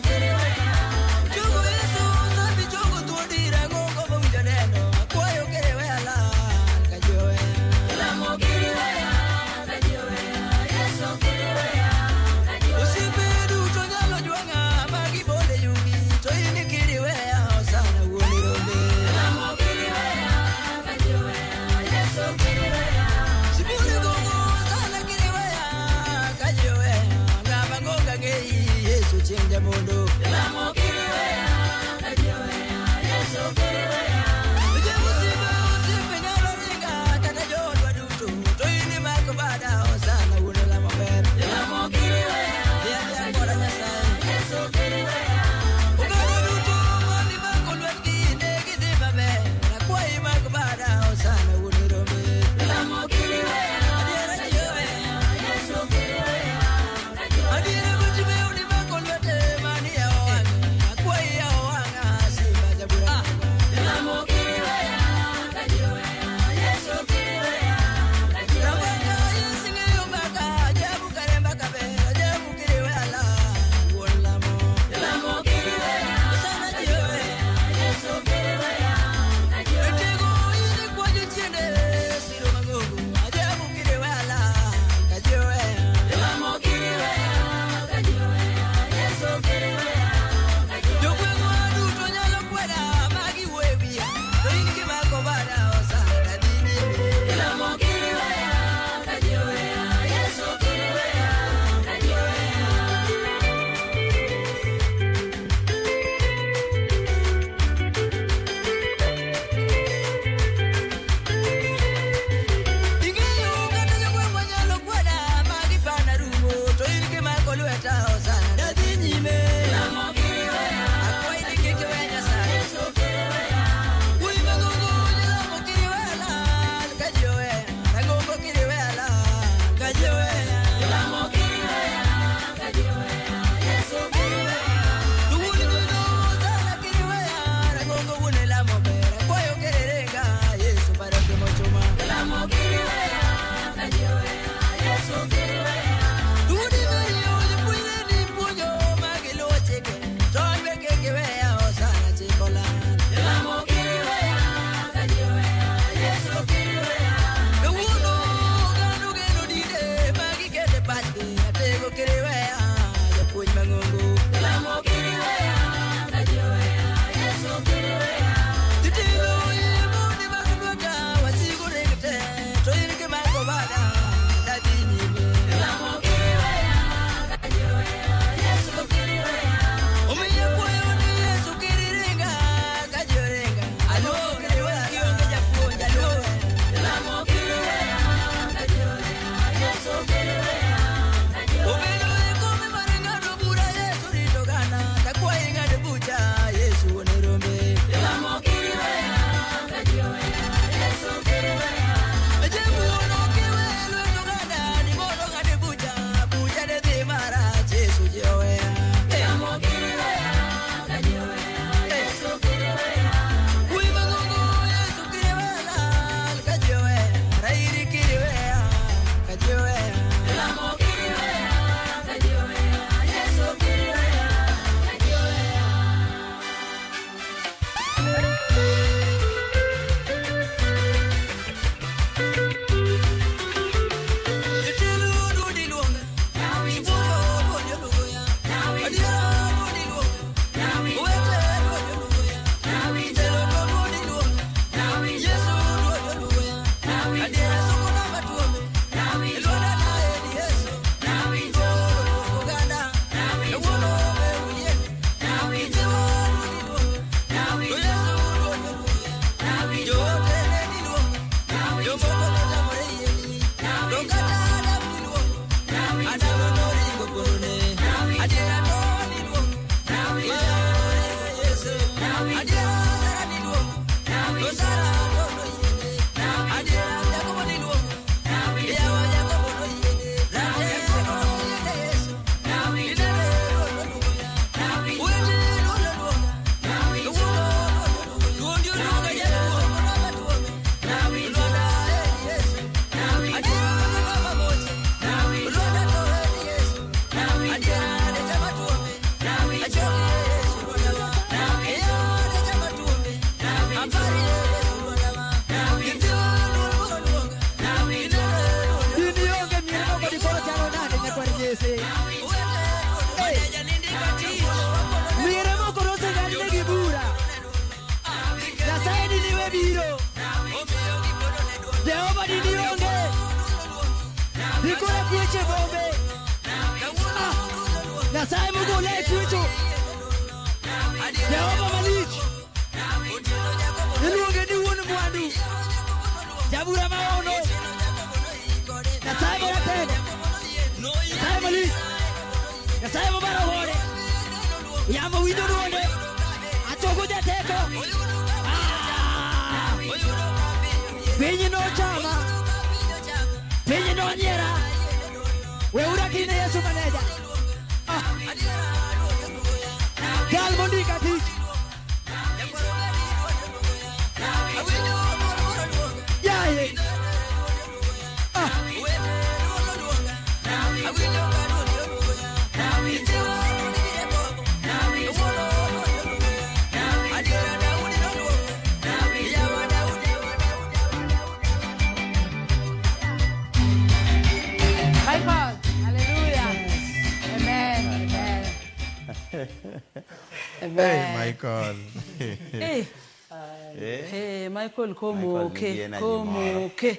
Michael komoke.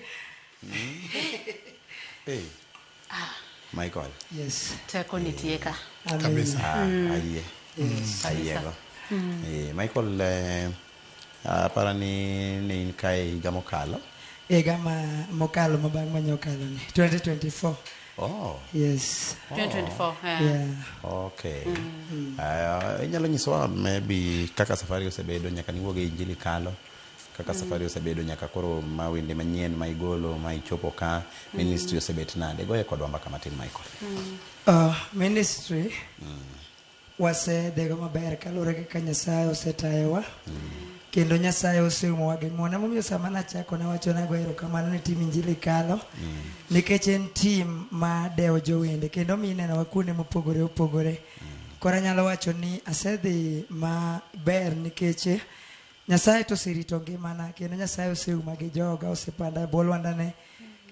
Michael. Yes. Teko nitie ka. Kabisa. Ayie. Ayiego. Michael, para ni kai gamo kalo? Gama mokalo mabang manyokalo ni 2024. Oh. Yes. 2024. Yeah. Okay. Inyalo nyisowa maybe kaka safari osebedo nyaka niwuoge injili kalo. Kaka safari osebedo nyaka koro mawinde manyien ma igolo ma ichopo ka ministry osebet nade goye kodwa mbaka matin Michael. Ministry wase dego maber kalure kaka Nyasaye osetayowa kendo Nyasaye oseumowa gi ng'uono. Emomiyo sama nachako nawacho nago erokamano ne tim Injili Kalo nikech en tim ma dewo jowende kendo mi inenowa kuonde mopogore opogore. Koro anyalo wacho ni asedhi maber nikech Nyasaye to oserito ngimana kendo Nyasaye oseuma gi joga, osepanda bwo lwandane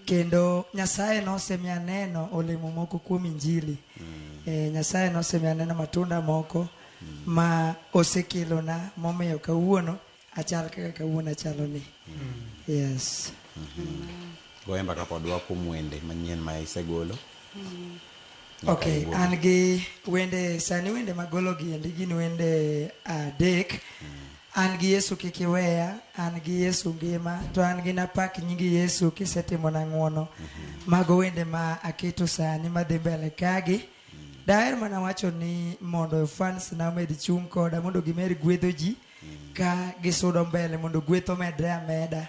kendo Nyasaye nosemiya neno olemo moko kuom Injili. Nyasaye nosemiya neno matunda moko ma osekelona momiyo kawuono achal kaka kawuono achalo ni. Yes. Goye mbaka kodwa kuom wende manyien ma isegolo. Okay, an gi wende sani wende magolo gi endi gin wende adek. An gi Yesu kik iweya, an gi Yesu ngima, to an gi napak nyingi Yesu kisetimo na ng'uono. Mago wende ma aketo sani madhi mbele kagi. Daher mana wacho ni mondo fans na med chung koda mondo gimer gwedho ji ka gisudo mbele mondo gwetho medre ameda.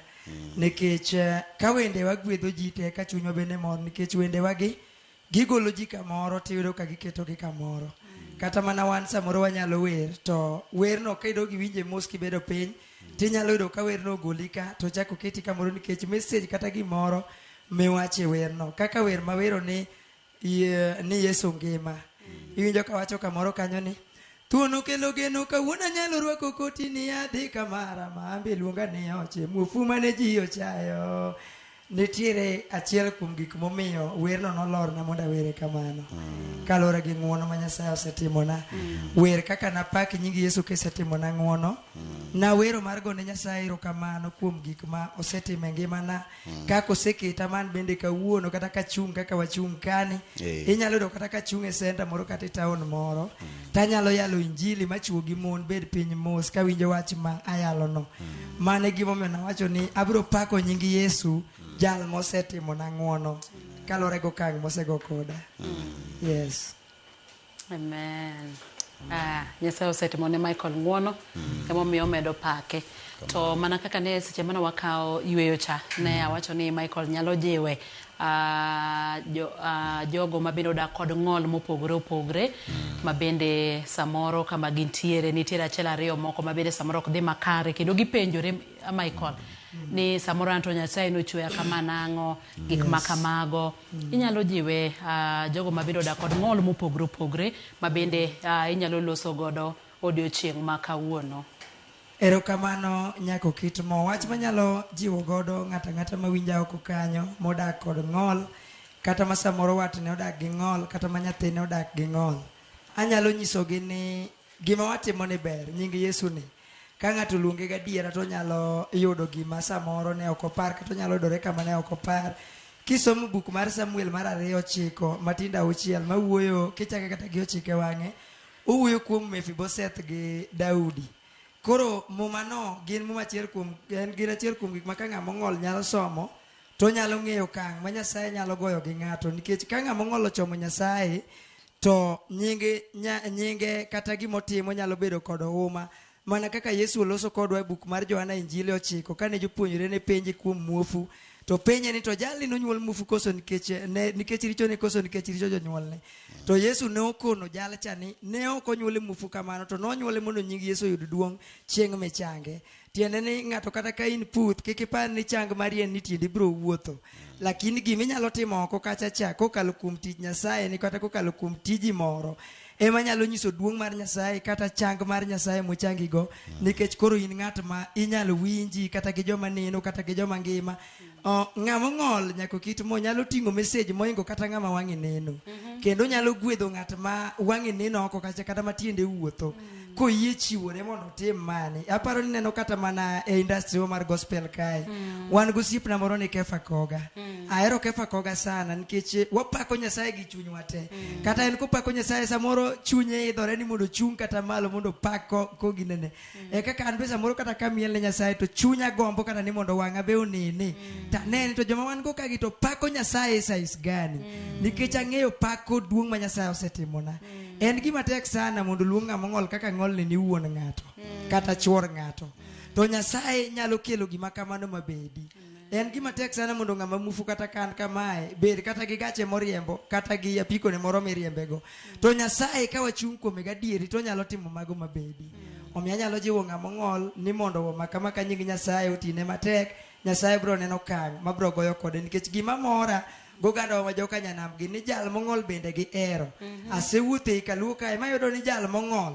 Nikech ka wende wa gwedho ji te ka chunyo bende mor nikech wende wagi gigolo ji kamoro tiyudo ka giketo gi kamoro. Kata mana wan samoro wanyalo wer to werno kaido giwinje mos kibedo piny tinyalo yudo ka werno ogoli ka to chako keti kamoro nikech message kata gimoro miwache werno. Kaka wer ma wero ni Yesu ngima. Iwinjo ka wacho kamoro kanyo ni thuono kelo geno kawuono nyalo rwako koti ni adhi kamara ma ambe luonga ni oche muofu mane ji ochayo. Nitiere achiel kuom gik momiyo werno nolorna mondo awere kamano. Kalore gi ng'uono ma Nyasaye osetimona. Wer kaka napak nyingi Yesu kisetimona ng'uono. Na wero mar gone Nyasaye erokamano kuom gik ma osetimo e ngimana. Kaka oseketa man bende kawuono kata kachung' kaka wachung' kani. Inyalo yudo kata kachung' e center moro kata e town moro. Tanyalo yalo Injili machuo gi mon bed piny mos ka winjo wach ma ayalo no. Mane gimomiyo nawacho ni abiro pako nyingi Yesu jal mosetimo na ng'uono kalore go kang mosego koda. Yes. Amen. Nyasaye osetimo ne Michael ng'uono emomiyo medo pake. To mana kaka ne seche mana wakao yweyo cha ne awacho ni Michael nyalo jiwe jogo mabende odak kod ng'ol mopogore opogore mabende samoro kama gintiere nitiere achiel ariyo moko mabende samoro ok dhi makare kendo gipenjore Michael ni samoro Anto Nyasaye nochweya kama nang'o gik makamago. Inyalo jiwe jogo mabende odak kod ng'ol mopogore opogore mabende inyalo loso godo odiochieng' ma kawuono. Erokamano nyako kitmo wach manyalo jiwo godo ng'ata mawinja oko kanyo modak kod ng'ol kata ma samoro watne odak gi ng'ol kata ma nyathine odak gi ng'ol. Anyalo nyisogi ni gima watimo ni ber nying Yesu ni. Ka ng'ato luonge gadiera to nyalo yudo gima samoro ne ok opar kata nyalo yudore kama ne ok opar. Kisomo buk mar Samuel mar 2:9 matinda 6 mawuoyo kichake kata gi 9 wang'e owuoyo kuom Mephiboseth gi Daudi. Koro mumano gin muma achiel kuom gin achiel kuom gik ma ka ng'ama ong'ol nyalo somo to nyalo ng'eyo kang ma Nyasaye nyalo goyo gi ng'ato nikech ka ng'ama ong'ol ochomo Nyasaye to nyinge kata gimotimo nyalo bedo kod huma. Mana kaka Yesu oloso kodwa e buk mar Johana Injili 9 kane jopuonjre ne penje kuom muofu to penje ni to jalni nonyuol muofu koso nikech richo ne koso nikech richo jonyuolne. To Yesu ne okono jalcha ni ne ok onyuole muofu kamano to nonyuole mondo nying Yesu oyud duong' chieng' michange. Tiende ni ng'ato kata ka in puth kik ipar ni chang marien ni tiendi biro wuotho. Lakini gima inyalo timo oko kacha cha kokalo kuom tich Nyasaye ni kata kokalo kuom tiji moro ema nyalo nyiso duong' mar Nyasaye kata chang mar Nyasaye mochangi go nikech koro in ng'at ma inyalo winji kata gi joma neno kata gi joma ngima. Ng'ama ng'ol nyako kitmo nyalo ting'o message moingo kata ng'ama wang'e neno. Kendo nyalo gwedho ng'at ma wang'e neno oko kacha kata matiende wuotho. Koyie chiwore mondo tim mani. Aparo ni neno kata mana e industry mar gospel kae. Wan gosiepna moro ni Kefa Koga. Ahero Kefa Koga sana nikech wapako Nyasaye gi chuny wate. Kata en kopako Nyasaye samoro chunye idhore ni mondo chung kata malo mondo pako koginene. Kaka an be samoro kata kamiel ne Nyasaye to chunya gombo kata ni mondo wang'a be onene. Taneni to joma wan go kagi to pako Nyasaye size gani. Nikech ang'eyo pako duong' ma Nyasaye osetimona. En gima tek sana mondo luong ng'ama ng'ol kaka ng'ol ni wuon ng'ato kata chuor ng'ato. To Nyasaye nyalo kelo gima kamano mabedi. En gima tek sana mondo ng'ama mufu kata kan kamae bed kata gi gache moriembo kata gi apiko ne moro miriembego. To Nyasaye ka wachung' kuome gadieri to nyalo timo mago mabedi. omiyo anyalo jiwo ng'ama ng'ol ni mondo makama ka nying Nyasaye otine matek, Nyasaye bro neno kang' ma bro goyo kode, nikech gima mora goganda ma joka nyanam gi ni jal mong'ol bende gi ero. Asewuothe i Kaluo kae mayudo ni jal mong'ol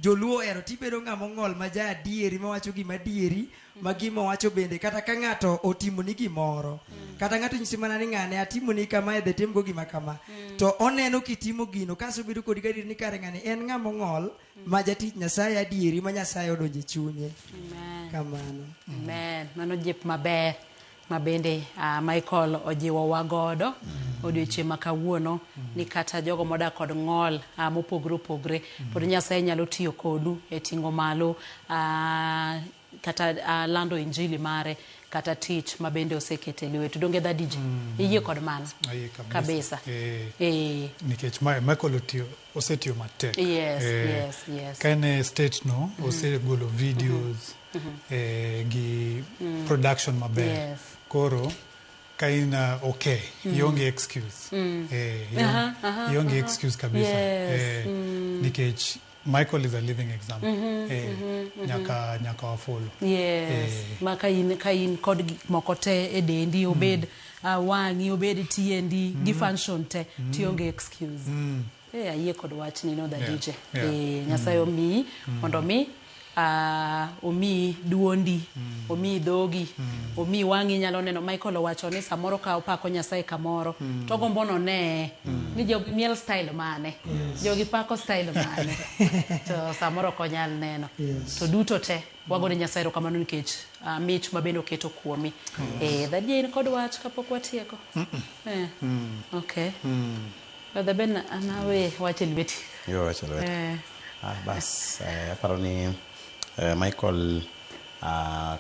joluo ero, tibedo ng'ama ng'ol ma ja adieri mawacho gima adieri ma gima wacho bende, kata ka ng'ato otimo ni gimoro kata ng'ato nyisi mana ni ng'ane atimo ni kama edhe tim go gima kama, to oneno kitimo gino kaso bedo kodi gadieri ni kare ng'ani en ng'ama ng'ol ma jatich Nyasaye adieri ma Nyasaye odonje chunye. Kamano. Amen. Mano jip maber ma bende Michael ojiwo wa godo odiochieng' ma kawuono ni kata jogo modak kod ng'ol mopogre opogre pod Nyasaye nyalo tiyo kodu e ting'o malo kata lando injili mare kata tich ma bende osekete lwetu. Donge da DJ iyie kod mano? Kabisa. Nikech Michael osetiyo matek. Yes. Kane state no osegolo videos gi production maber. Koro ka in okay, ionge excuse. Ionge excuse kabisa. Nikech Michael is a living example. Nyaka wa follow. Yes. Ma ka in kod gik moko te e dendi obed wang'i obed tiendi gi function te tionge excuse. Ayie kod wach ni no da DJ. Nyasaye omi mondo mi omi duondi, omi dhogi, omi wang'i nyalo neno. Michael owacho ni samoro ka opako Nyasaye kamoro to gombo none ni jo miel style mane, jogi pako style mane, to samoro konyal neno. To duto te wago ni Nyasaye rokamano nikech mich ma bende oketo kuomi. Dhadie in kod wach kapok watieko? Okay. Badha ben anawe wache lweti. Yo wache lweti. Bas, aparo ni Michael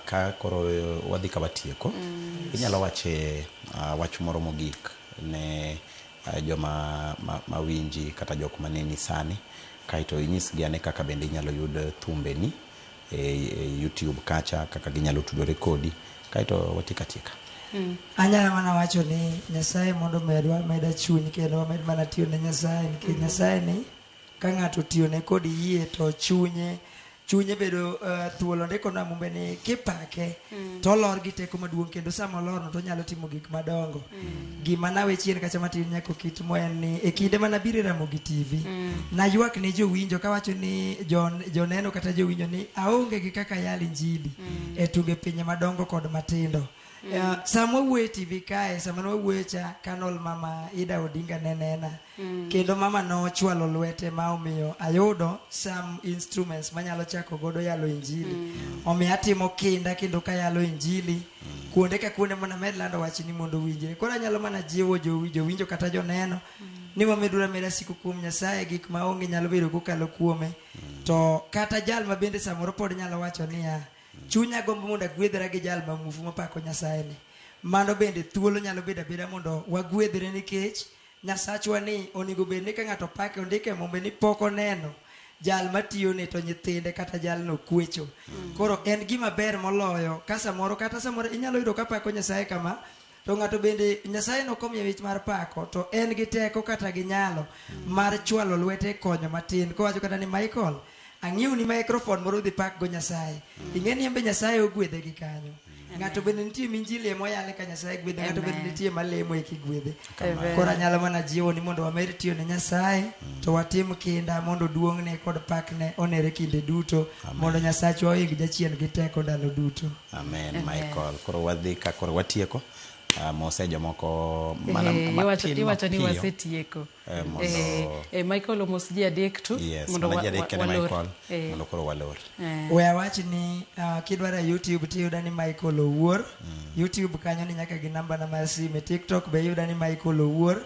ka koro wadhi ka watieko, inyalo wache wach moro mogik ne joma mawinji kata jok maneni sani, kaito inyisgi ane kaka bende inyalo yud thumbeni e YouTube kacha, kaka ginyalo tudore kodi, kaito watikatika. Anyalo mana wacho ni Nyasaye mondo meda chuny kendo med mana tiyo ne Nyasaye, nikech Nyasaye ni ka ng'ato tiyo ne kod yie to chunye bedo thuolo. Ndiko na mumbe ni kipake to lor gi teko maduong' kendo sama olorno to nyalo timo gik madongo. Gima nawe chien kacha matin nyako kit mo en ni e kinde mana bire Ramogi TV na ywak ni jowinjo kawacho ni joneno kata jowinjo ni aonge gi kaka yal injili e tunge pinye madongo kod matindo. Sama wuoye TV kae, sama wuoye cha kanol mama Ida Odinga nenena kendo mama no chwalo lwete ma omiyo ayudo some instruments manyalo chako godo yalo injili. Omiyo atimo kinda kendo ka yalo injili kuonde ka kuonde mana med lando wach ni mondo winjre. Koro anyalo mana jiwo jowinjo kata joneno ni wamedura meda siku kuom Nyasaye gik ma onge nyalo bedo kokalo kuome. To kata jal ma bende samoro pod nyalo wacho niya chunya gombo mondo agwedhra gi jal mamufu mapako Nyasaye ni, mano bende thuolo nyalo bedo abeda mondo wagwedhre, nikech Nyasachwa ni onego bed ni ka ng'ato pake ondike mombe ni poko neno jal matiyo ne to nyithinde kata jal no kwecho. Koro en gima ber moloyo ka samoro kata samoro inyalo yudo ka pako Nyasaye kama to ng'ato bende Nyasaye no komiye wich mar pako to en gi teko kata gi nyalo mar chwalo lwete konyo matin. Kowacho kata ni Michael ang'iyo ni microphone moro dhi pak go Nyasaye, ing'eni embe Nyasaye ogwedhe gi kanyo. Ng'ato bende nitie minjili moyale ka Nyasaye gwedhe, ng'ato bende nitie malemo e kigwedhe. Koro anyalo mana jiwo ni mondo wamed tiyo ne Nyasaye to watim kinda mondo duong'ne kod pakne onere kinde duto, mondo Nyasachwa oing jachien gi teko ndalo duto. Amen. Michael, koro wadhi ka koro watieko. Mose jomoko mana iwacho ni wasetieko. Michael omos ji adek tu mondo walor. Mondo koro walor. We awach ni kidwara YouTube tiyuda ni Michael Owuor. YouTube kanyo ni nyaka gi namba na mar sime. TikTok be yuda ni Michael Owuor.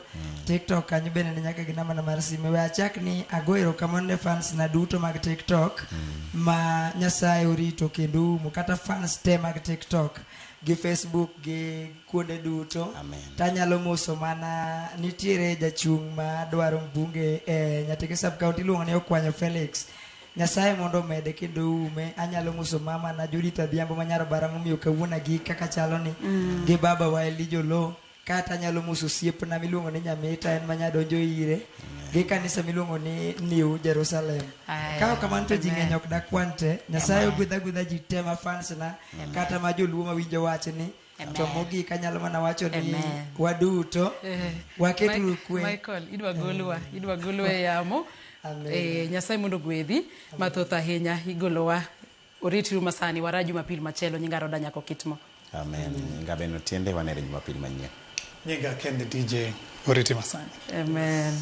TikTok kanyo bende ni nyaka gi namba na mar sime. We achak ni agoero kamano ne fans na duto mag TikTok ma Nyasaye orito kendo umo, kata fans te mag TikTok gi Facebook gi kuonde duto. Tanyalo moso mana nitiere jachung' ma dwaro mbunge Nyatike sub county luongo ni Okwanyo Felix. Nyasaye mondo mede kendo ume. Anyalo moso mama na Judith Adhiambo manyaro bara momiyo kawuona gi kaka chalo ni gi baba wa Elijah Lo. Kata anyalo moso osiepna miluongo ni Nyamita, en manya donjo ire. gi kanisa miluongo ni New Jerusalem. Ka kamano to ji ng'eny ok dak kwante. Nyasaye ogwedha ji te ma fans na kata ma joluo ma winjo wach ni. To mogik anyalo mana wacho ni waduto waketu kwe. Michael, idwa golwa e yamo. Nyasaye mondo gwedhi mathoth ahinya igolowa. Oritiru masani wara Jumapil machielo nyinga Roda Nyako Kitmo. Amen. Nyinga Beno Tiende wanere Jumapil manyien. Nyinga Kende DJ oriti masani. Amen.